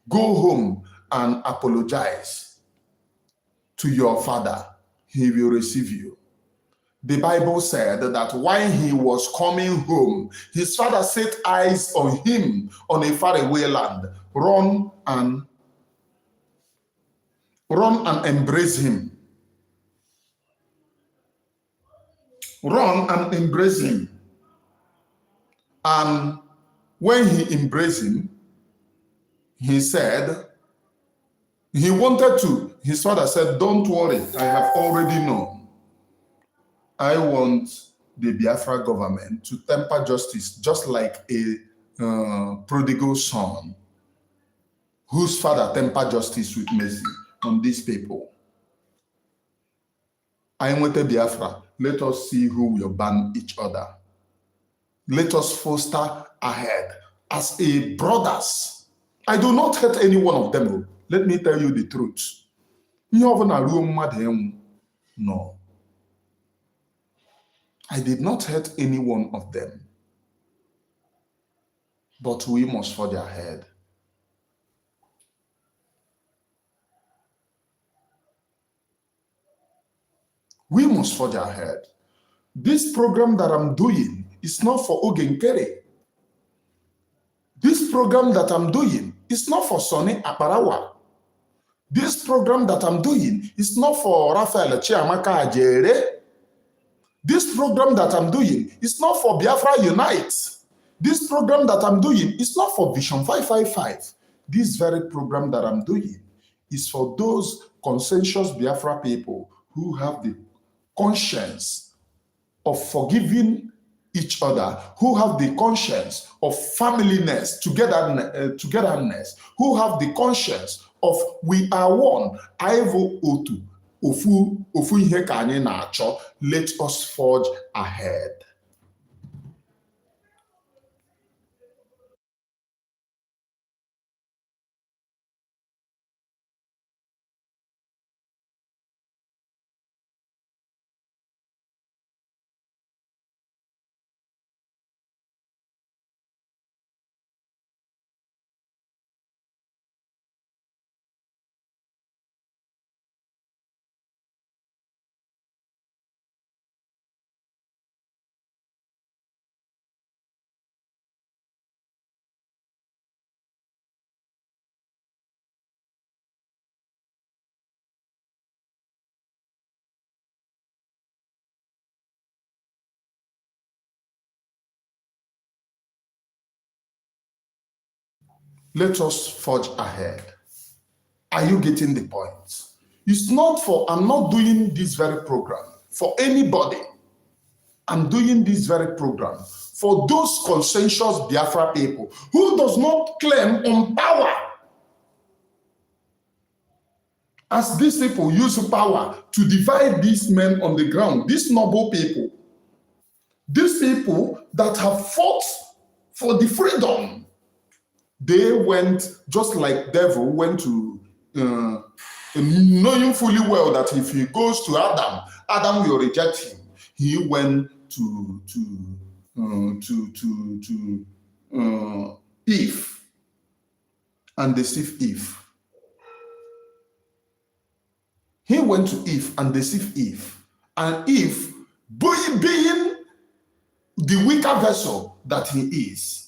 Go home and apologize to your father. He will receive you. The Bible said that while he was coming home, his father set eyes on him on a faraway land. Run and embrace him. Run and embrace him. And when he embraced him, he said, he wanted to. His father said, don't worry, I have already known. I want the Biafra government to temper justice just like a prodigal son. whose father tempered justice with mercy on these people. I am with Biafra. Let us see who will ban each other. Let us foster ahead as a brothers. I do not hate any one of them. Let me tell you the truth. No. I did not hurt any one of them. But we must forge ahead. We must forge ahead. This program that I'm doing is not for Nkere. This program that I'm doing is not for Sonny Akparawa. This program that I'm doing is not for Chiamaka Ajaere. This program that I'm doing is not for Biafra Unite. This program that I'm doing is not for Vision 555. This very program that I'm doing is for those conscientious Biafra people who have the conscience of forgiving each other, who have the conscience of familyness, togetherness, who have the conscience of we are one. Aivo otu, ofu ihe ka anyị na-achọ. Let us forge ahead. Let us forge ahead. Are you getting the point? It's not for, I'm not doing this very program for anybody. I'm doing this very program for those conscientious Biafra people who does not claim on power. As these people use power to divide these men on the ground, these noble people, these people that have fought for the freedom, they went just like devil went to knowing fully well that if he goes to Adam, Adam will reject him. He went to Eve and deceived Eve. He went to Eve and deceived Eve. And Eve, being the weaker vessel that he is,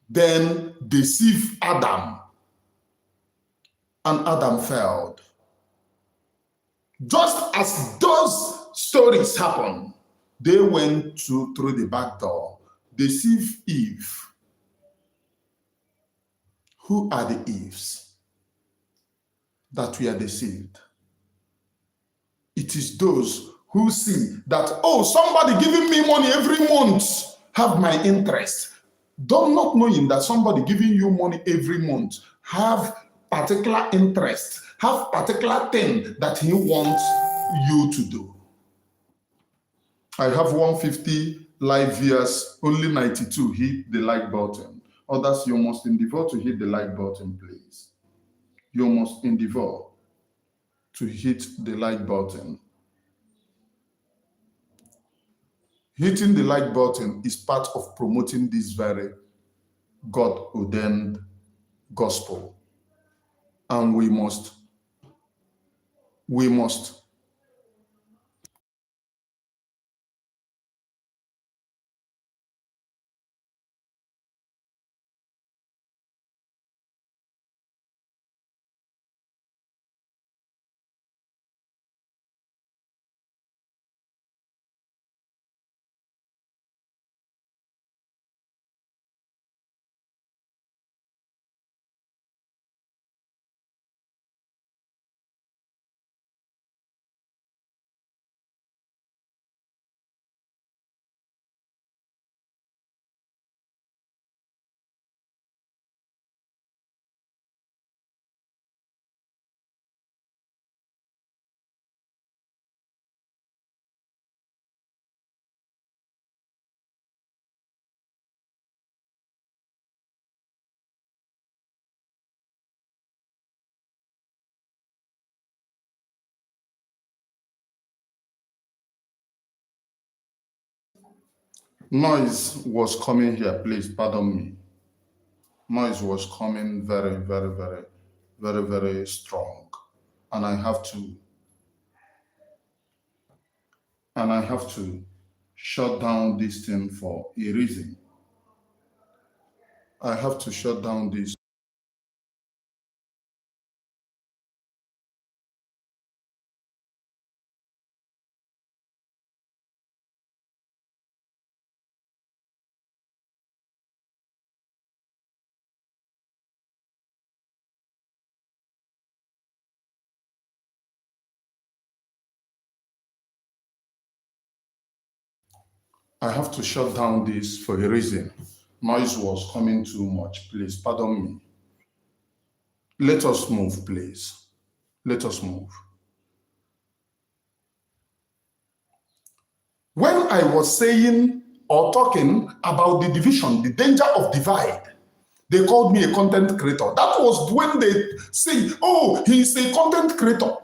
then deceived Adam. And Adam failed. Just as those stories happen, they went through the back door, deceived Eve. Who are the Eves that we are deceived? It is those who see that, oh, somebody giving me money every month have my interest. Not knowing that somebody giving you money every month have particular interest, have particular thing that he wants you to do. I have 150 live viewers, only 92 hit the like button. Others, you must endeavor to hit the like button, please. You must endeavor to hit the like button. Hitting the like button is part of promoting this very God-ordained gospel. And we must Noise was coming here, please pardon me. Noise was coming very, very, very, very, very strong. And I have to shut down this thing for a reason. I have to shut down this. I have to shut down this for a reason. Noise was coming too much. Please pardon me. Let us move, please. Let us move. When I was saying or talking about the division, the danger of divide, they called me a content creator. That was when they say, oh, he's a content creator.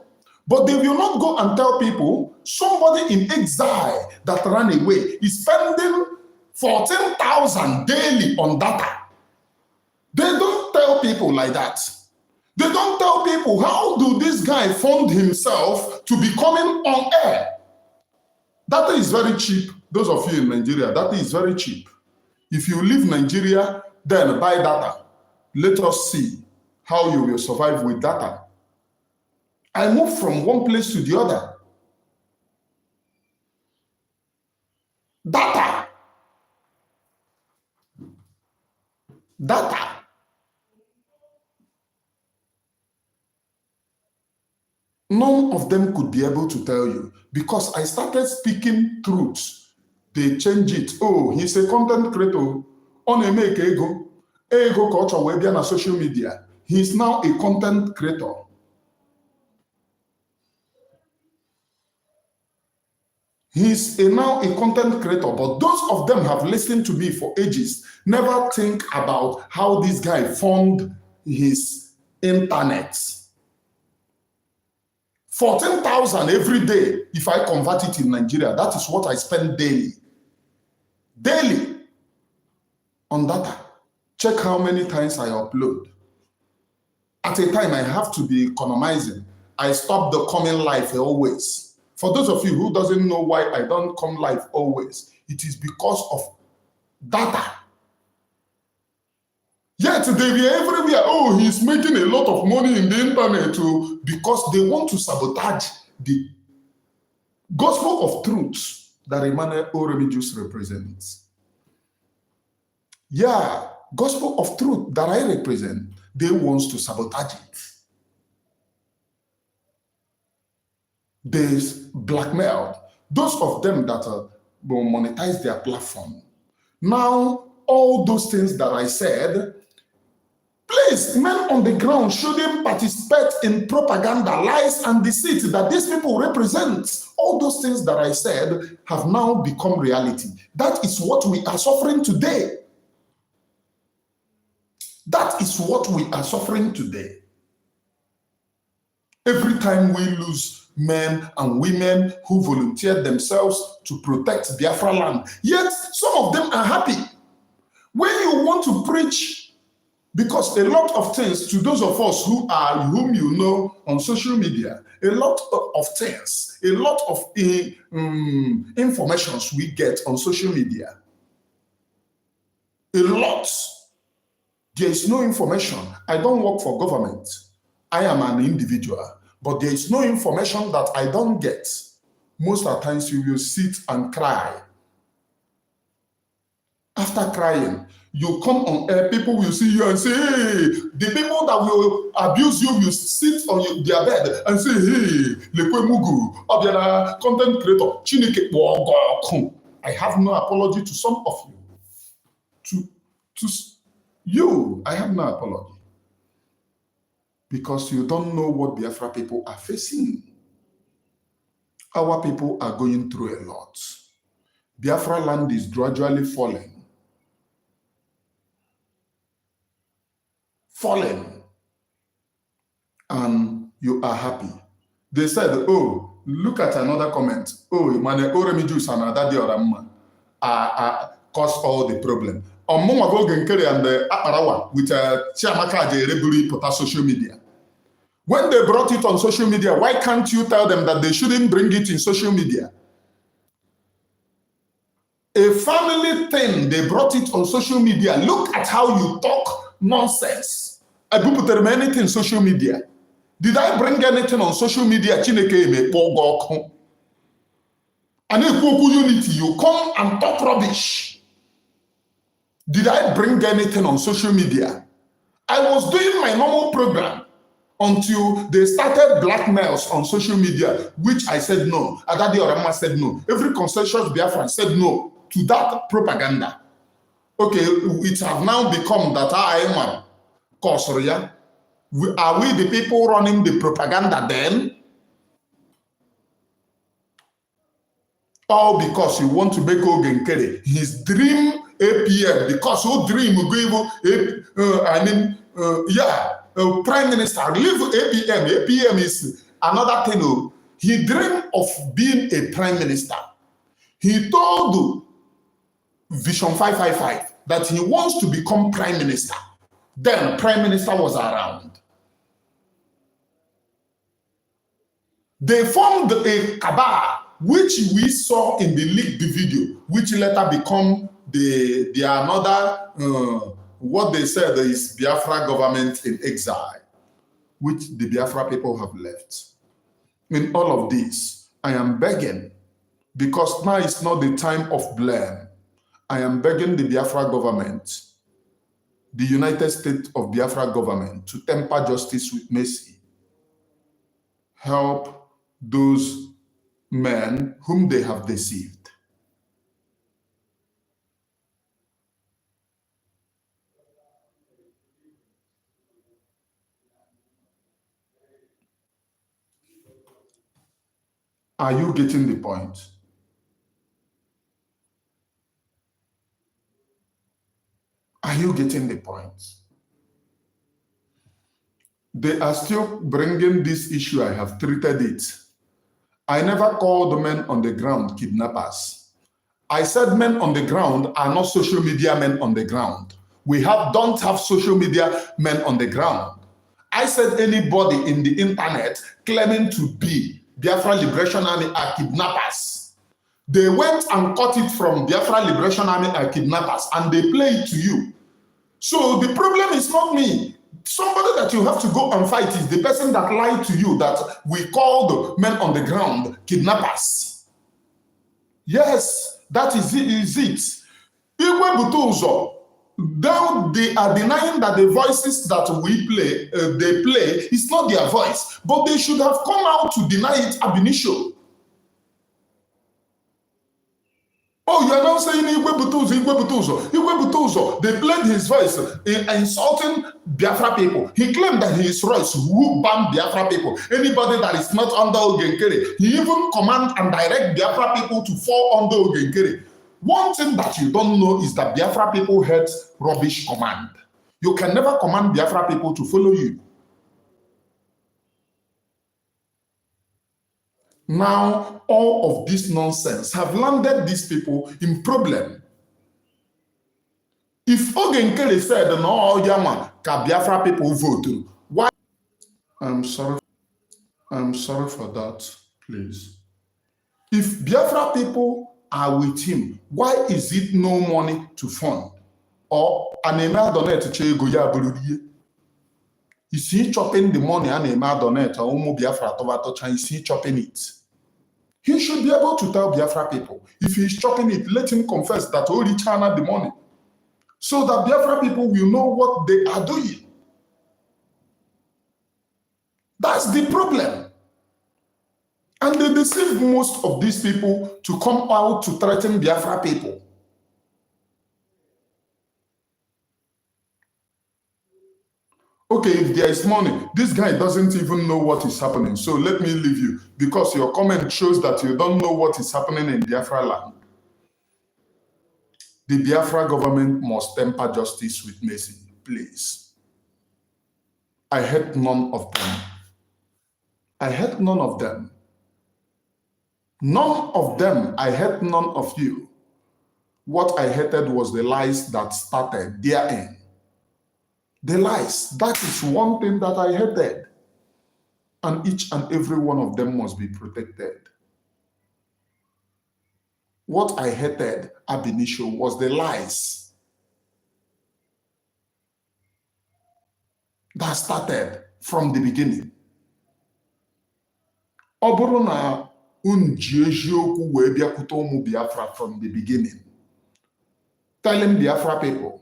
But they will not go and tell people somebody in exile that ran away is spending 14,000 daily on data. They don't tell people like that. They don't tell people how do this guy fund himself to be coming on air. Data is very cheap. Those of you in Nigeria, data is very cheap. If you leave Nigeria, then buy data. Let us see how you will survive with data. I moved from one place to the other. Data. Data. None of them could be able to tell you because I started speaking truth. They change it. Oh, he's a content creator. On a make ego. Ego culture web on social media. He's now a content creator. He's now a content creator, but those of them have listened to me for ages, never think about how this guy formed his internet. 14,000 every day, if I convert it in Nigeria, that is what I spend daily. Daily on data. Check how many times I upload. At a time, I have to be economizing. I stop the coming live always. For those of you who doesn't know why I don't come live always, it is because of data. Yet they were everywhere. Oh, he's making a lot of money in the internet too, because they want to sabotage the gospel of truth that Emmanuel Oremijus represents. Yeah, gospel of truth that I represent, they want to sabotage it. They blackmailed those of them that will monetize their platform. Now, all those things that I said, please, men on the ground shouldn't participate in propaganda, lies, and deceit that these people represent. All those things that I said have now become reality. That is what we are suffering today. That is what we are suffering today. Every time we lose men and women who volunteered themselves to protect Biafra land, yet some of them are happy. When you want to preach, because a lot of things to those of us whom you know on social media, a lot of things, a lot of informations we get on social media, a lot. There is no information. I don't work for government. I am an individual, but there is no information that I don't get. Most of the times you will sit and cry. After crying, you come on air, people will see you and say, hey, the people that will abuse you will sit on their bed and say, hey, Lekwe Mugu, Obiara, content creator, Chineke Bogo. I have no apology to some of you. To you, I have no apology. Because you don't know what Biafra people are facing. Our people are going through a lot. Biafra land is gradually falling. And you are happy. They said, oh, look at another comment. Oh, Emmanuel Oremijus and Adadi Oramma. cause all the problem. Nkere and Akparawa with Chiamaka Ajaere buru pụta social media. When they brought it on social media, why can't you tell them that they shouldn't bring it in social media? A family thing, they brought it on social media. Look at how you talk nonsense. I put anything on social media. Did I bring anything on social media? And unity, you come and talk rubbish. Did I bring anything on social media? I was doing my normal program until they started blackmails on social media, which I said no. Adadi Orama said no. Every consensus Biafran said no to that propaganda. Okay, it has now become that I am a Kosoria. Are we the people running the propaganda then? All because you want to make Nkere his dream APM, because who dream Prime Minister, leave APM. APM is another thing. He dreamed of being a Prime Minister. He told Vision 555 that he wants to become Prime Minister. Then Prime Minister was around. They formed a cabal, which we saw in the leaked video, which later become the another, what they said is Biafra government in exile, which the Biafra people have left. In all of this, I am begging, because now is not the time of blame. I am begging the Biafra government, the United States of Biafra government, to temper justice with mercy. Help those men whom they have deceived. Are you getting the point? Are you getting the point? They are still bringing this issue. I have treated it. I never called men on the ground kidnappers. I said men on the ground are not social media men on the ground. We don't have social media men on the ground. I said anybody in the internet claiming to be Biafra Liberation Army are kidnappers. They went and got it from Biafra Liberation Army are kidnappers and they play it to you. So the problem is not me. Somebody that you have to go and fight is the person that lied to you that we called men on the ground kidnappers. Yes, that is it. Igwe Butuzo, though they are denying that the voices that we play, they play, it's not their voice, but they should have come out to deny it ab initio. Oh, you are now saying Igwe Butuzo. They played his voice insulting Biafra people. He claimed that his voice who banned Biafra people. Anybody that is not under Nkere. He even command and direct Biafra people to fall under Nkere. One thing that you don't know is that Biafra people hate rubbish command. You can never command Biafra people to follow you. Now, all of this nonsense have landed these people in problem. If Nkere said, no, Yama, can Biafra people vote? Why? I'm sorry for that, please. If Biafra people are with him, why is it no money to fund? Or an email donate to Goya Burudiye? Is he chopping the money and email donate or Umu Biafra Tovato? Is he chopping it? He should be able to tell Biafra people. If he's chopping it, let him confess that only China the money. So that Biafra people will know what they are doing. That's the problem. And they deceive most of these people to come out to threaten Biafra people. Okay, if there is money, this guy doesn't even know what is happening. So let me leave you because your comment shows that you don't know what is happening in Biafra land. The Biafra government must temper justice with mercy, please. I hate none of them. I hate none of them. None of them. I hate none of you. What I hated was the lies that started therein. The lies. That is one thing that I hated. And each and every one of them must be protected. What I hated ab initio was the lies that started from the beginning. Ọ bụrụ na unu ji eziokwu wee bịakwute ụmụ Biafra from the beginning, telling Biafra people,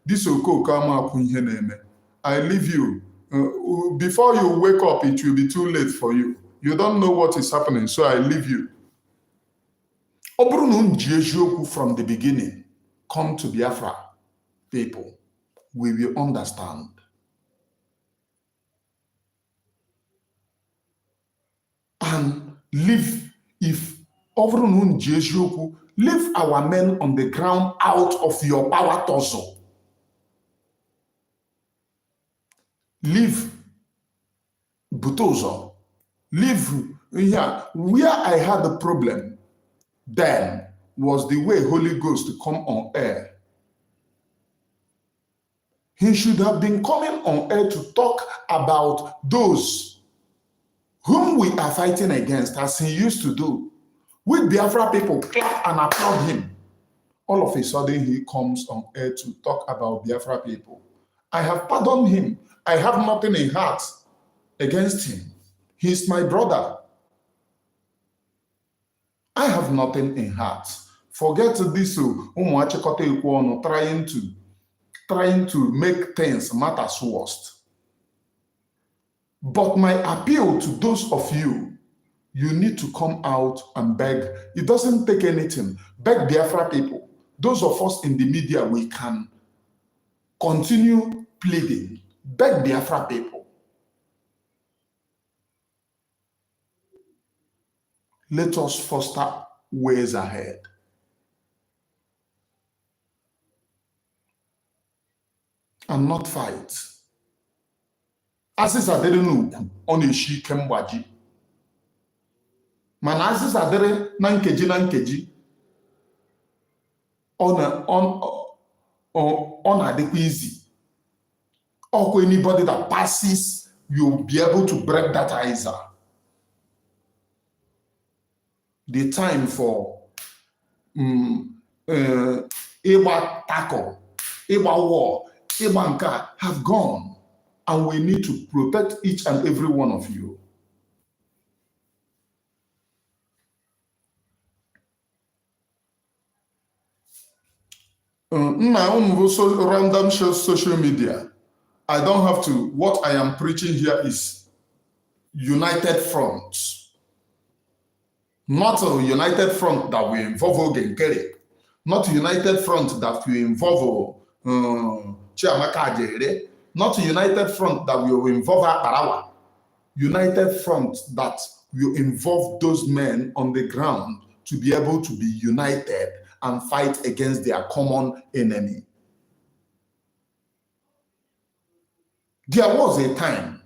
this Okoka Amaku ihe na-eme. I leave you. Before you wake up, it will be too late for you. You don't know what is happening, so I leave you. Ọ bụrụ na unu ji eziokwu from the beginning, come to Biafra people, we will understand. And leave, if leave our men on the ground out of your power tussle. Leave Butozo. Leave here. Where I had the problem then was the way Holy Ghost to come on air. He should have been coming on air to talk about those whom we are fighting against, as he used to do. With Biafra people clap and applaud him. All of a sudden, he comes on air to talk about Biafra people. I have pardoned him. I have nothing in heart against him. He's my brother. I have nothing in heart. Forget this trying to make things matters worst. But my appeal to those of you, you need to come out and beg. It doesn't take anything. Beg Biafra people. Those of us in the media, we can continue pleading. Beg Biafra people. Let us foster ways ahead. And not fight. Asịsa dịrị n'ukwu, ọ na-eshi ike mgbaji. Mana asịsa dịrị na nkeji, ọ na-adịkwa easy. Ọkwa anybody that passes, you'll be able to break that ice. The time for ịgba tackle, ịgba war, ịgba nka have gone. And we need to protect each and every one of you. Now, random social media. I don't have to. What I am preaching here is united front. Not a united front that will involve Nkere. Not a united front that will involve Chiamaka Ajaere. Not a united front that will involve Akparawa. United front that will involve those men on the ground to be able to be united and fight against their common enemy. There was a time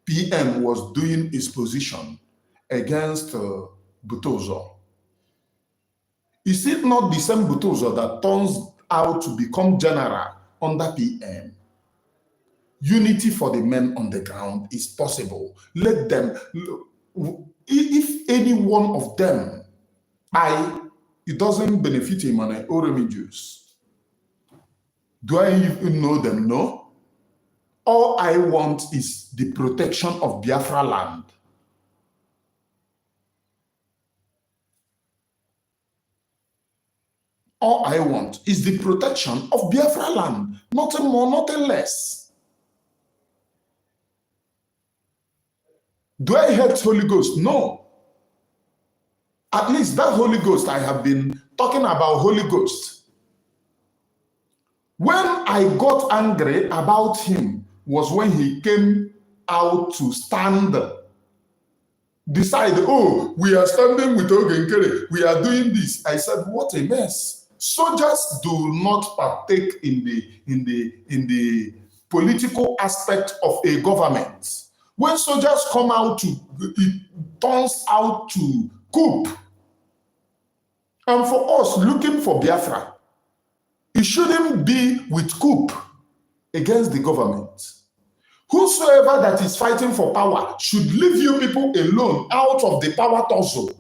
PM was doing his position against Butozo. Is it not the same Butozo that turns out to become general under PM? Unity for the men on the ground is possible. Let them, if any one of them, it doesn't benefit him on an Oremi Jews. Do I even know them? No. All I want is the protection of Biafra land. All I want is the protection of Biafra land. Nothing more, nothing less. Do I hate Holy Ghost? No. At least that Holy Ghost, I have been talking about Holy Ghost. When I got angry about him was when he came out to stand, decide, oh, we are standing with Nkere, we are doing this. I said, what a mess. Soldiers do not partake in the political aspect of a government. When soldiers come out it turns out to coup. And for us looking for Biafra, it shouldn't be with coup against the government. Whosoever that is fighting for power should leave you people alone out of the power tussle,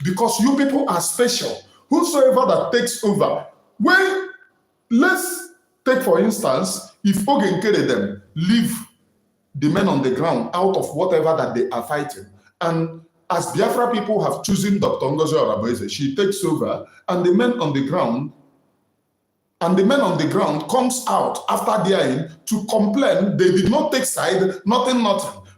because you people are special. Whosoever that takes over, when, let's take for instance, if Nkere them leave the men on the ground out of whatever that they are fighting, and as Biafra people have chosen Dr. Ngozi Orabueze, she takes over, and the men on the ground comes out after dying to complain. They did not take side, nothing,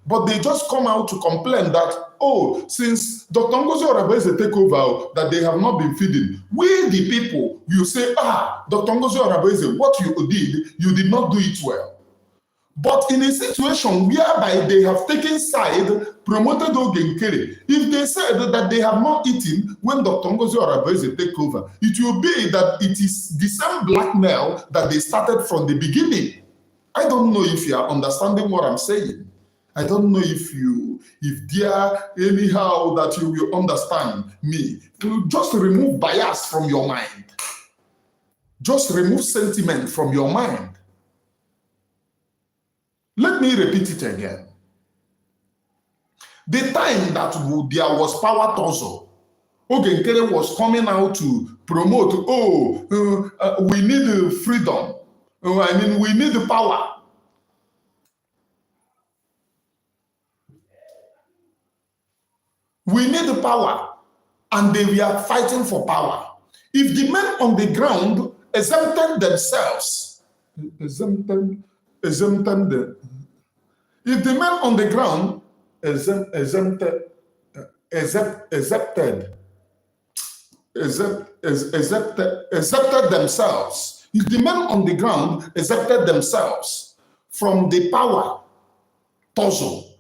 but they just come out to complain that, oh, since Dr. Ngozi Orabueze take over, that they have not been feeding. We, the people, will say, Dr. Ngozi Orabueze, what you did not do it well. But in a situation whereby they have taken side, promoted Nkere, if they said that they have not eaten when Dr. Ngozi Orabueze take over, it will be that it is the same blackmail that they started from the beginning. I don't know if you are understanding what I'm saying. I don't know if there anyhow that you will understand me. Just remove bias from your mind. Just remove sentiment from your mind. Let me repeat it again. The time that there was power tussle, Nkere was coming out to promote, we need freedom. We need power. We need power. And they were fighting for power. If the men on the ground exempted themselves, if the men on the ground exempted themselves, if the men on the ground exempted themselves from the power tussle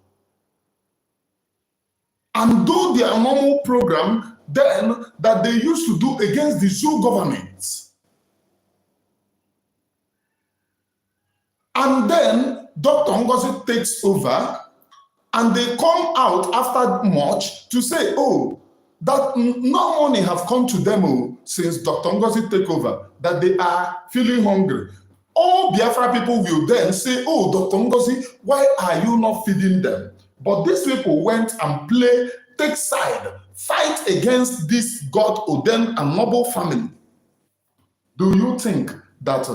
and do their normal program then that they used to do against the zoo government, and then Dr. Ngozi takes over, and they come out after much to say, that no money have come to them since Dr. Ngozi take over, that they are feeling hungry. All Biafra people will then say, Dr. Ngozi, why are you not feeding them? But these people went and take side, fight against this God-ordained and noble family. Do you think that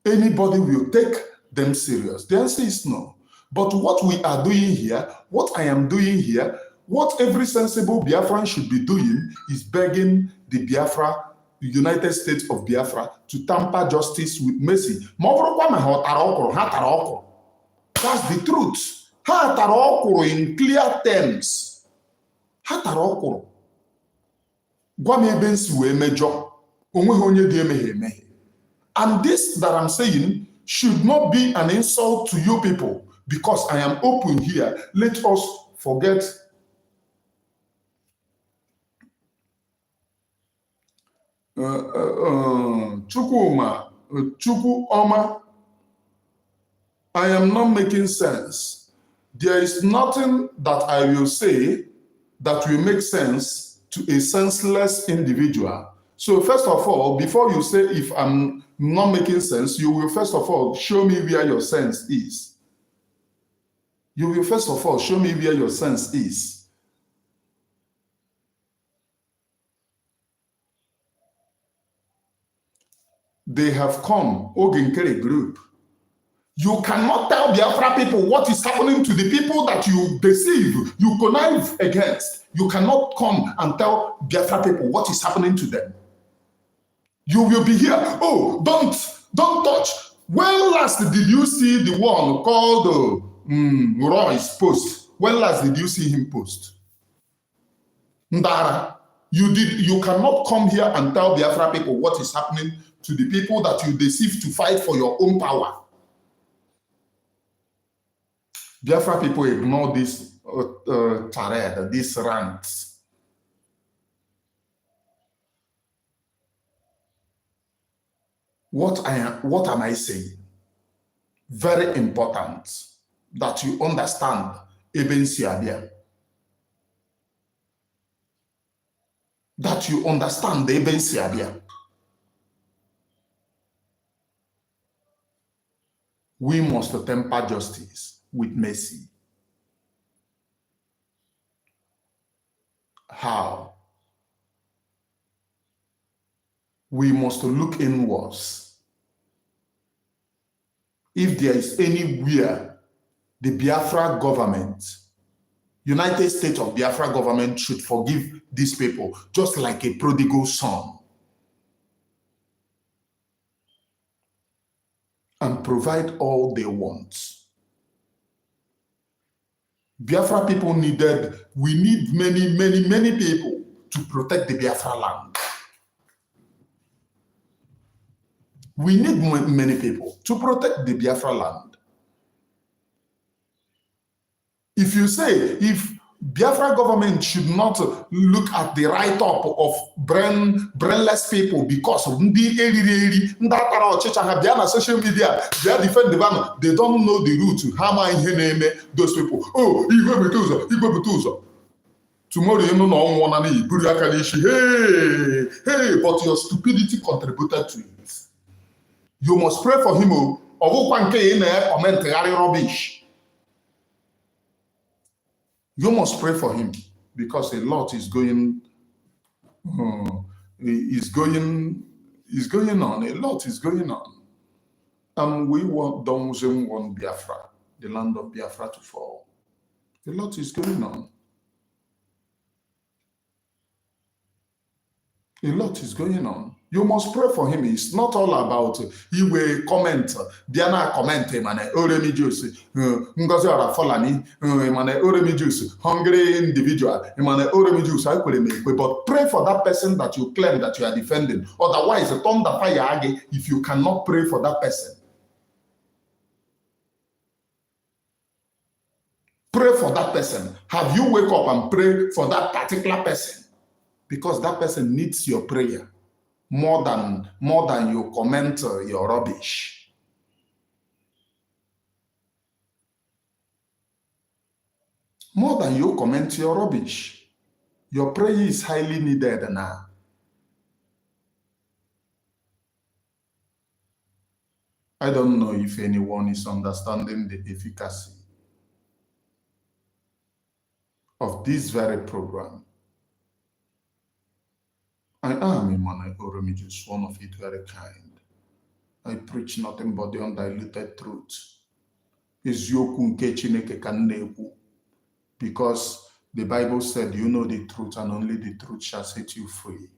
anybody will take them serious? The answer is no. But what we are doing here, what I am doing here, what every sensible Biafran should be doing is begging the United States of Biafra to tamper justice with mercy. That's the truth. In clear terms. And this that I'm saying should not be an insult to you people, because I am open here. Let us forget Chukwuma, I am not making sense. There is nothing that I will say that will make sense to a senseless individual. So first of all, before you say if I'm not making sense, you will first of all show me where your sense is. You will first of all show me where your sense is. They have come, Nkere group. You cannot tell Biafra people what is happening to the people that you deceive, you connive against. You cannot come and tell Biafra people what is happening to them. You will be here. Don't touch. When last did you see the one called Roy's post? When last did you see him post? Ndara, you cannot come here and tell Biafra people what is happening to the people that you deceive to fight for your own power. Biafra people ignore this charade, this rant. What am I saying? Very important that you understand Eben Siabia. that you understand the Eben. We must temper justice with mercy. How? We must look inwards. If there is anywhere the Biafra government, United States of Biafra government should forgive these people, just like a prodigal son, and provide all they want. Biafra people we need many people to protect the Biafra land. We need many people to protect the Biafra land. If you say, if Biafra government should not look at the write-up of brainless people because of social media, they defend the van, they don't know the root. How am I those people? Oh, tomorrow you know no one hey, but your stupidity contributed to it. You must pray for him. Comment rubbish. You must pray for him because a lot is going on. A lot is going on. And we don't want Biafra, the land of Biafra, to fall. A lot is going on. A lot is going on. You must pray for him. It's not all about he will comment. Diana comment mane oremi juice. Ngozi ora folani mane oremi juice. Hungry individual mane oremi juice. I could make. But pray for that person that you claim that you are defending. Otherwise, thunder fire if you cannot pray for that person. Pray for that person. Have you wake up and pray for that particular person? Because that person needs your prayer more than you comment your rubbish. More than you comment your rubbish. Your prayer is highly needed now. I don't know if anyone is understanding the efficacy of this very program. I am Emmanuel Oromijus, one of it very kind. I preach nothing but the undiluted truth. Because the Bible said, you know the truth and only the truth shall set you free.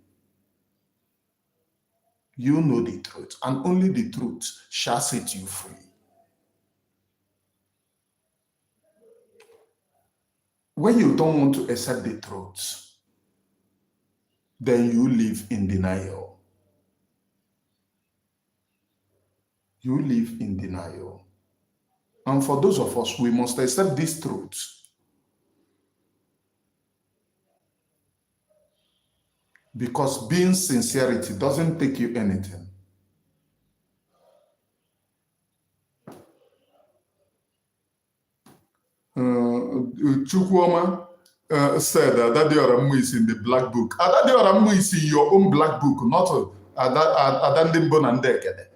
You know the truth and only the truth shall set you free. When you don't want to accept the truth, then you live in denial. You live in denial. And for those of us, we must accept this truth. Because being sincerity doesn't take you anything. Chukwuma said that Ajaere is in the black book. Ajaere is in your own black book, not Adandimbo Nandekede.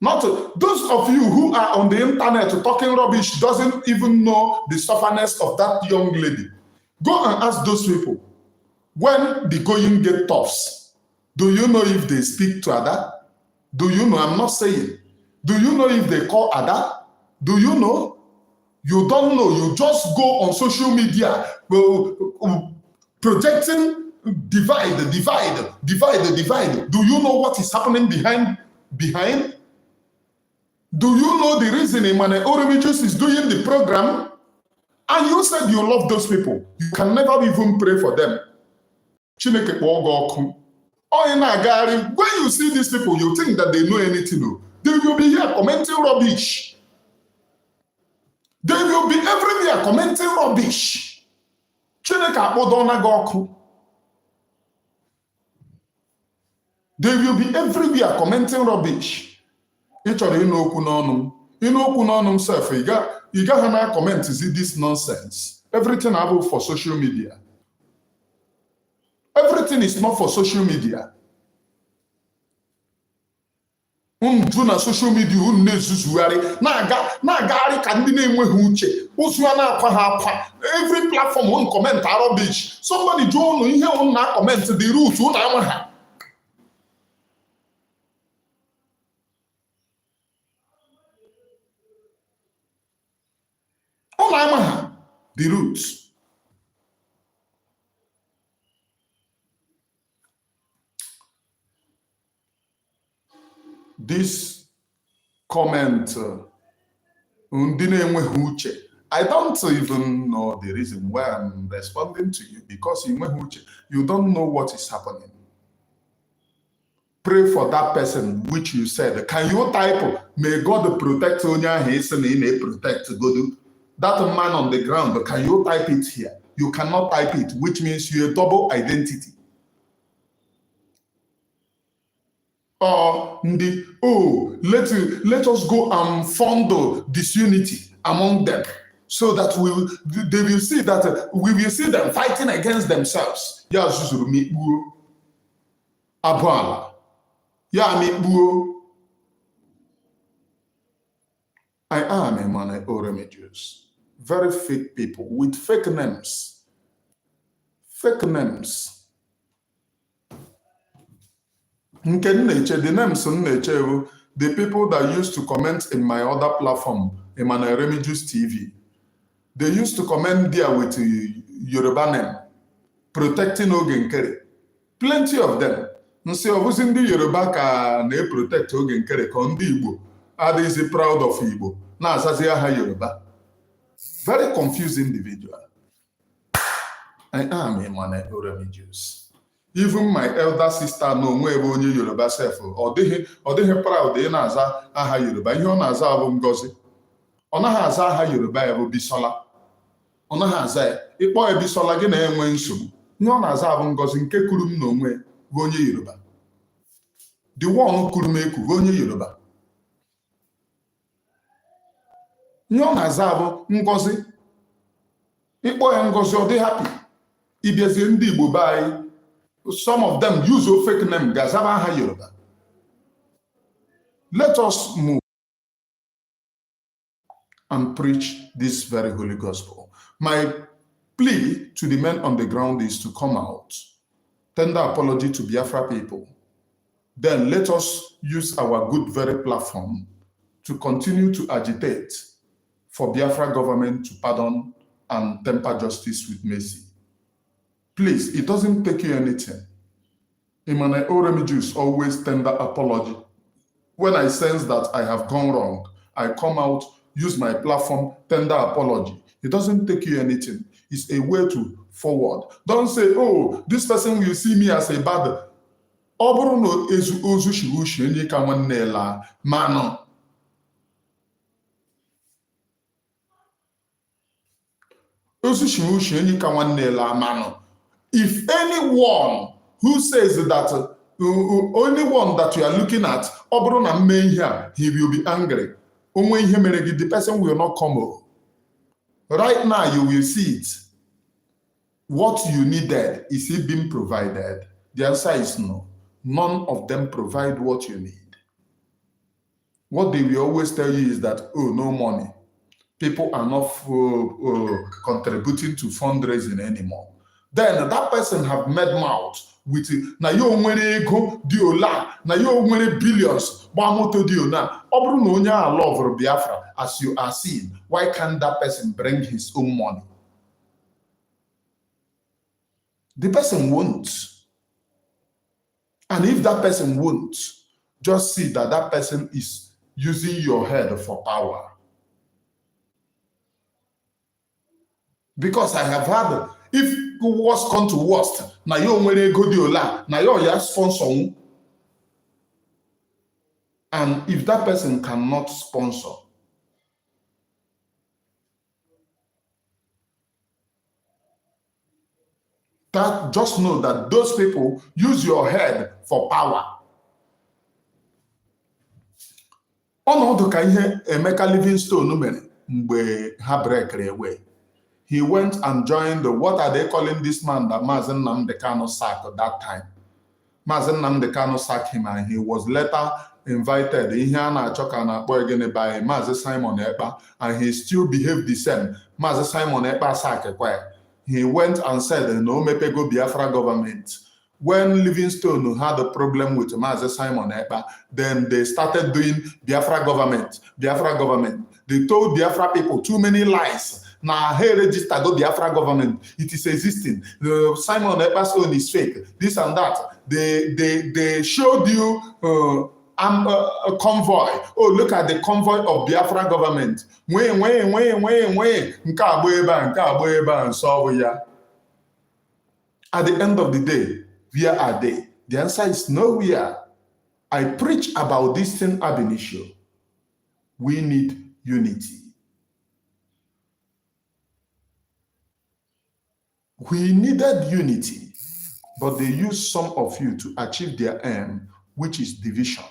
Not those of you who are on the internet talking rubbish doesn't even know the sufferness of that young lady. Go and ask those people. When the going get toughs, do you know if they speak to Ada? Do you know? I'm not saying. Do you know if they call Ada? Do you know? You don't know. You just go on social media projecting divide. Do you know what is happening behind? Do you know the reason Emmanuel Oromijus is doing the program? And you said you love those people. You can never even pray for them. When you see these people, you think that they know anything. They will be here commenting rubbish. They will be everywhere commenting rubbish. They will be everywhere commenting rubbish. Each other in Okunonum self, you got to comment, see this nonsense. Everything I have for social media. Everything is not for social media. Do na social media na-ezuzugharị na-agagharị ka ndị na-enweghị uche ụzụ a na-akwa ha akwa. Every platform on comment rubbish. Somebody jụọ unu ihe unu na comment the root unu ama ha. Unu ama ha the roots. This comment, I don't even know the reason why I'm responding to you, because you don't know what is happening. Pray for that person which you said. Can you type, may God protect Onya Hesene, protect God? That man on the ground, can you type it here? You cannot type it, which means you're a double identity. Let us go and fondle disunity among them, so that we will see them fighting against themselves. I am a man of Orabueze. Very fake people with fake names. Fake names. Nkere, the names the people that used to comment in my other platform, Orabueze TV, they used to comment there with Yoruba name, protecting Nkere. Plenty of them. Nsi obuzi ndị Yoruba ka na-protect Nkere ka ndị Igbo adịghịzi proud of Igbo na-azazi aha Yoruba. Very confused individual. I am a man of Orabueze. Even my elder sister no nwe ebe onye Yoruba self ọ dịghị proud ị na-aza aha Yoruba. Ihe ọ na-aza bụ Ngozi. Ọ naghị aza aha Yoruba ya bụ Bisola. Ọ naghị aza ya. Ịkpọ ya Bisola gị na-enwe nsogbu. Ihe ọ na-aza bụ Ngozi nke kuru m n'onwe bụ onye Yoruba. The one kuru m eku bụ onye Yoruba. Ihe ọ na-aza bụ Ngozi. Ịkpọ ya Ngozi ọ dị happy. Ịbịazie ndị Igbo be anyị. Some of them use a fake name, Gazaba Yoruba. Let us move and preach this very holy gospel. My plea to the men on the ground is to come out, tender apology to Biafra people. Then let us use our good very platform to continue to agitate for Biafra government to pardon and temper justice with mercy. Please, it doesn't take you anything. Orabueze always tender apology. When I sense that I have gone wrong, I come out, use my platform, tender apology. It doesn't take you anything. It's a way to forward. Don't say, oh, this person will see me as a bad. Obruno ezu ozushi enyi ka nwanne la mano. Ozushi enyi ka nwanne la mano. If anyone who says that only one that you are looking at, he will be angry. The person will not come. Right now, you will see it. What you needed, is it being provided? The answer is no. None of them provide what you need. What they will always tell you is that, oh, no money. People are not contributing to fundraising anymore. Then that person have made mouth with na yo nwere ego di ola na yo nwere billions gba moto di ona. Ọ bụrụ na onye a love Biafra as you are seeing, why can't that person bring his own money? The person won't. And if that person won't, just see that that person is using your head for power. Because I have had, if worst come to worst, na yo nwere ego di ola, na yo ya sponsor. And if that person cannot sponsor, that just know that those people use your head for power. Ọnọdụ ka ihe Emeka Livingstone mere mgbe ha break away. he went and joined the, what are they calling this man that Mazen Nnamdi Kanu sacked at that time? Mazen Nnamdi Kanu sacked him, and he was later invited by Mazen Simon Ekpa, and he still behaved the same. Mazen Simon Ekpa sacked. He went and said, no, Mepego Biafra government. When Livingstone had a problem with Mazen Simon Ekpa, then they started doing Biafra government, Biafra government. They told Biafra people too many lies. Now, hey, register go Biafra government. It is existing. The Simon Ekpa's own is fake. This and that. They showed you a convoy. Oh, look at the convoy of Biafra government. At the end of the day, where are they? The answer is nowhere. I preach about this thing ab initio. We need unity. We needed unity, but they used some of you to achieve their aim, which is division,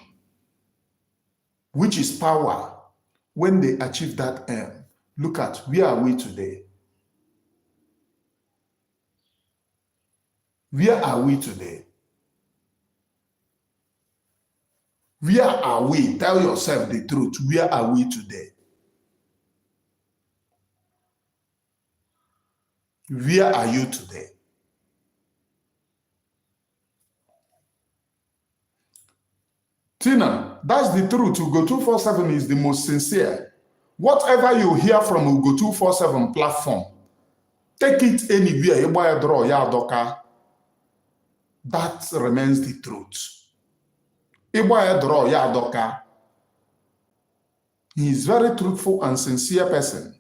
which is power. When they achieve that aim, look at where are we today? Where are we today? Where are we? Tell yourself the truth. Where are we today? Where are you today? Tina, that's the truth. Ugo 247 is the most sincere. Whatever you hear from Ugo 247 platform, take it anywhere. That remains the truth. He is very truthful and sincere person.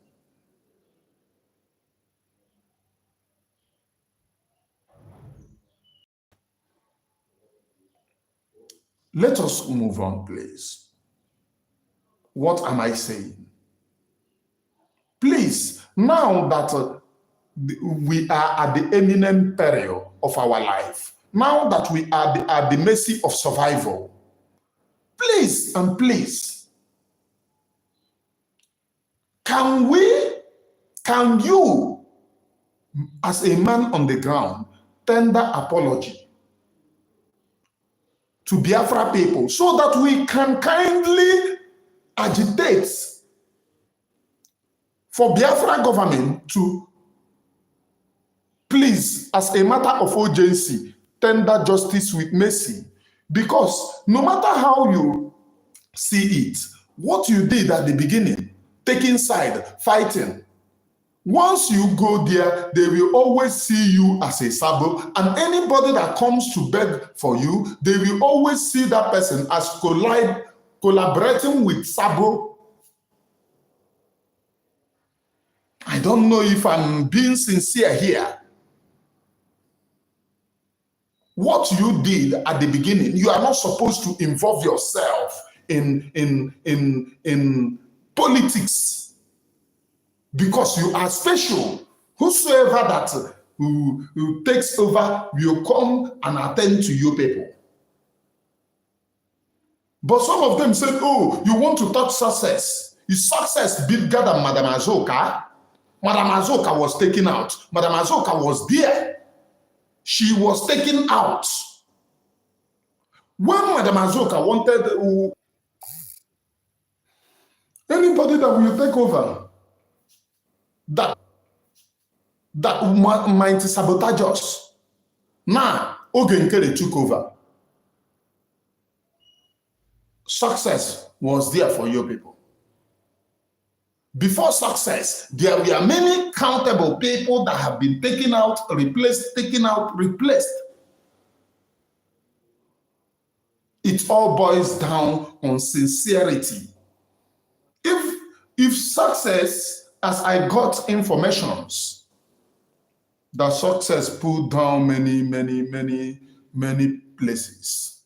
Let us move on, please. What am I saying? Please, now that we are at the imminent peril of our life, now that we are at the mercy of survival, please and please, can you, as a man on the ground, tender apology to Biafra people so that we can kindly agitate for Biafra government to please, as a matter of urgency, tender justice with mercy? Because no matter how you see it, what you did at the beginning, taking side, fighting, once you go there, they will always see you as a sabo, and anybody that comes to beg for you, they will always see that person as collaborating with sabo. I don't know if I'm being sincere here. What you did at the beginning, you are not supposed to involve yourself in politics, because you are special. Whosoever that who takes over will come and attend to you people. But some of them said, oh, you want to touch success. Is success bigger than Madam Azoka? Madam Azoka was taken out. Madam Azoka was there. She was taken out. When Madam Azoka wanted anybody that will take over, that might sabotage us. Now, Nkere took over. Success was there for you people. Before success, there were many countable people that have been taken out, replaced, taken out, replaced. It all boils down on sincerity. If success, as I got informations, that success pulled down many places.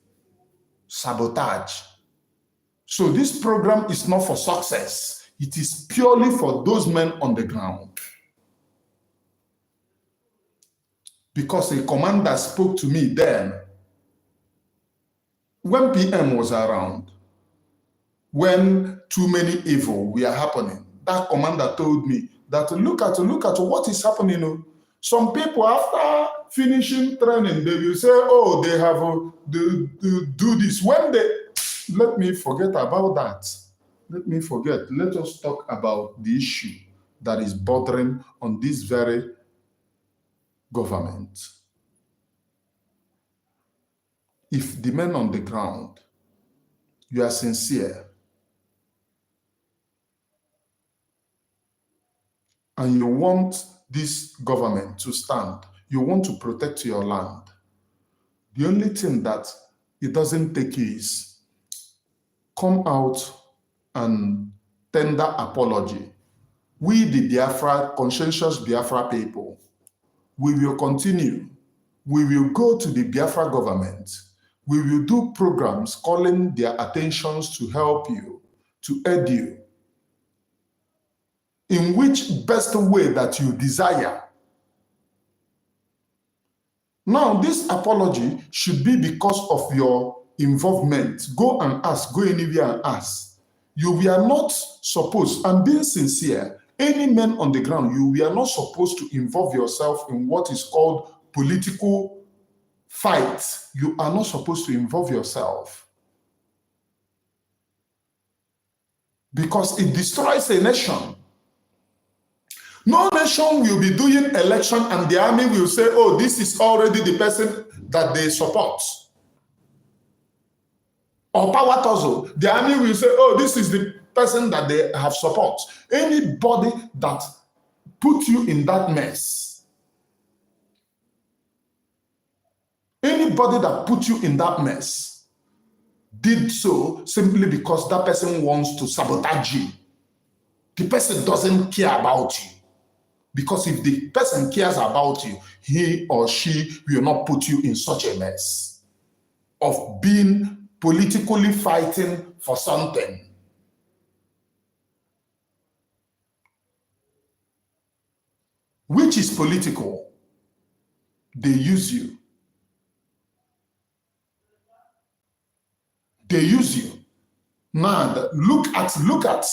Sabotage. So this program is not for success. It is purely for those men on the ground. Because a commander spoke to me then, when PM was around, when too many evil were happening, that commander told me that look at what is happening. Some people, after finishing training, they will say, oh, they have do this. When they, let me forget about that. Let us talk about the issue that is bothering on this very government. If the men on the ground, you are sincere, and you want this government to stand, you want to protect your land, the only thing that it doesn't take is come out and tender apology. We, the Biafra, conscientious Biafra people, we will continue. We will go to the Biafra government. We will do programs calling their attentions to help you, to aid you, in which best way that you desire. Now, this apology should be because of your involvement. Go and ask, go anywhere and ask. You were not supposed, and being sincere, any men on the ground, you were not supposed to involve yourself in what is called political fight. You are not supposed to involve yourself, because it destroys a nation. No nation will be doing election and the army will say, oh, this is already the person that they support. Or power tussle, the army will say, oh, this is the person that they have support. Anybody that put you in that mess, anybody that put you in that mess did so simply because that person wants to sabotage you. The person doesn't care about you. Because if the person cares about you, he or she will not put you in such a mess of being politically fighting for something. Which is political. They use you. They use you. Now, look at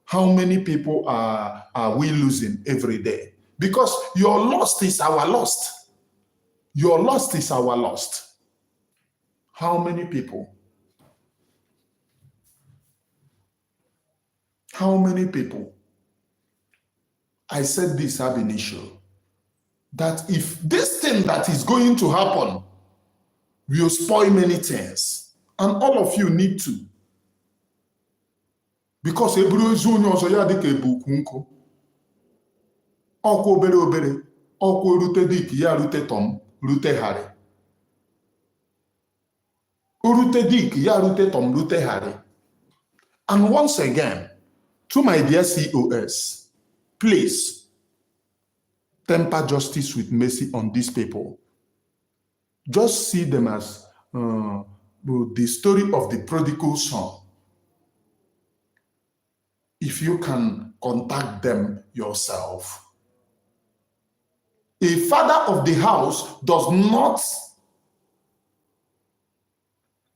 how many people are we losing every day? Because your loss is our loss. Your loss is our loss. How many people? How many people? I said this ab initio, that if this thing that is going to happen will spoil many things, and all of you need to. Because ọkwa obere obere, ọkwa rute dik ya rute tom, rute hari. Rute dik ya rute tom, rute hari. And once again, to my dear COS, please temper justice with mercy on these people. Just see them as the story of the prodigal son. If you can contact them yourself. A father of the house does not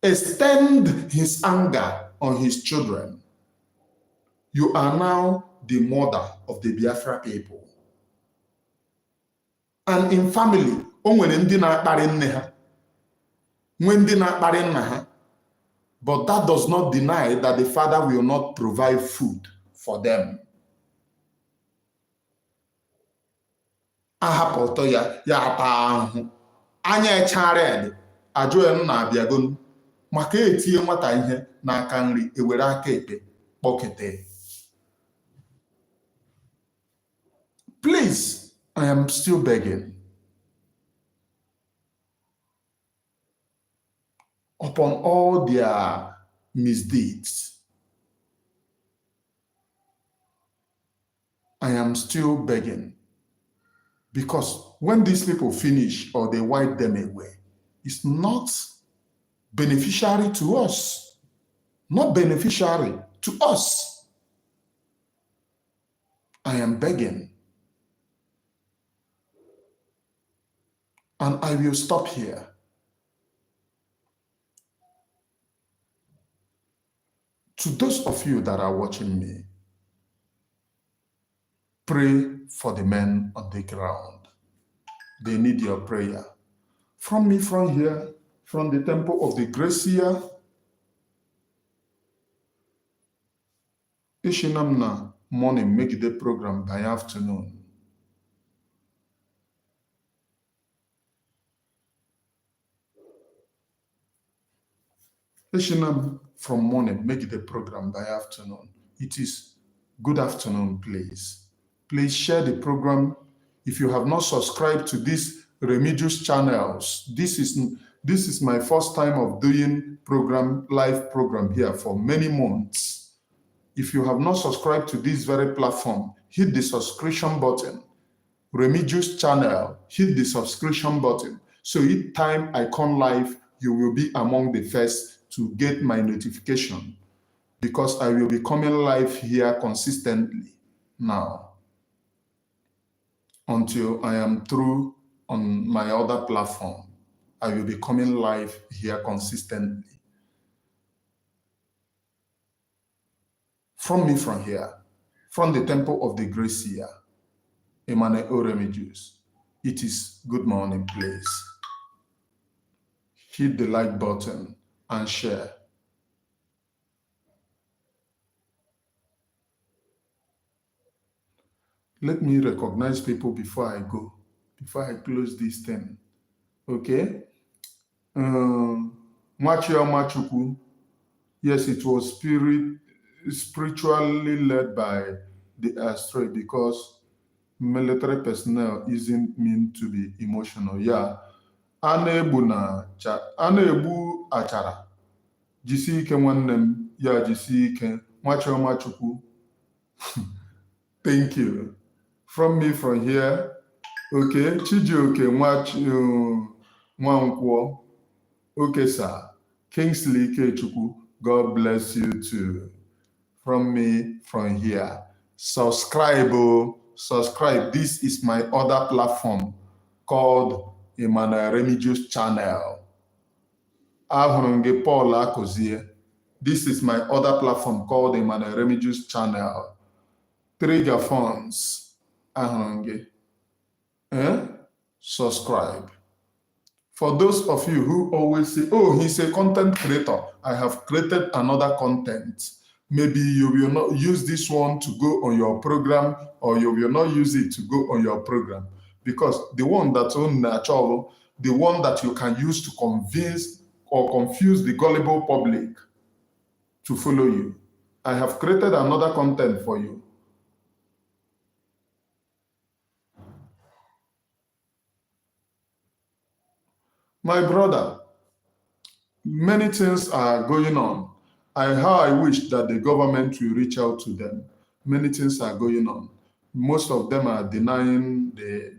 extend his anger on his children. You are now the mother of the Biafra people. And in family, but that does not deny that the father will not provide food for them. Ahapụtọ ya ata ahụ. Anya echarịd ajụọ na abịagon maka etinye nwata ihe n'aka nri ewere aka ekpe kpọkete. Please, I am still begging. Upon all their misdeeds, I am still begging. Because when these people finish or they wipe them away, it's not beneficiary to us. Not beneficiary to us. I am begging. And I will stop here. To those of you that are watching me, Pray for the men on the ground. They need your prayer. From me, from here, from the temple of the Gracia, Ishinamna morning, make the program by afternoon. Ishinam from morning, make the program by afternoon. It is good afternoon, please. Please share the program. If you have not subscribed to these Remedios channels, this is my first time of doing live program here for many months. If you have not subscribed to this very platform, hit the subscription button. Remedios channel, hit the subscription button. So each time I come live, you will be among the first to get my notification, because I will be coming live here consistently now until I am through on my other platform. I will be coming live here consistently. From me, from here, from the temple of the Gracia, Emmanuel Remedios, it is good morning, please. Hit the like button and share. Let me recognize people before I go, before I close this thing. Okay? Chiamaka Chukwu. Yes, it was spiritually led by the astray, because military personnel isn't meant to be emotional. Yeah. Ana-egbu achara. Jisi ike nwanne m, ya jisi ike. Chiamaka Chukwu. Thank you. From me, from here. Okay, Chijioke Nwankwo. Okay, sir. Kingsley Kechukwu, God bless you too. From me, from here. Subscribe. This is my other platform called Emmanuel Remedios channel. Ahurunge Paul Akozie. This is my other platform called Emmanuel Remedios channel. Trigger funds. Ahurunge. Subscribe. For those of you who always say, oh, he's a content creator, I have created another content. Maybe you will not use this one to go on your program, or you will not use it to go on your program. Because the one that's on natural, the one that you can use to convince or confuse the gullible public to follow you, I have created another content for you. My brother, many things are going on. How I wish that the government will reach out to them. Many things are going on. Most of them are denying the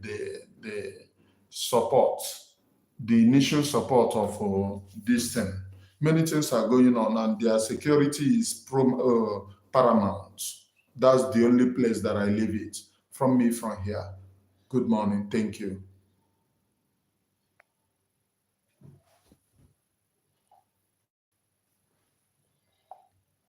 support, the initial support of this thing. Many things are going on, and their security is paramount. That's the only place that I leave it. From me, from here. Good morning. Thank you.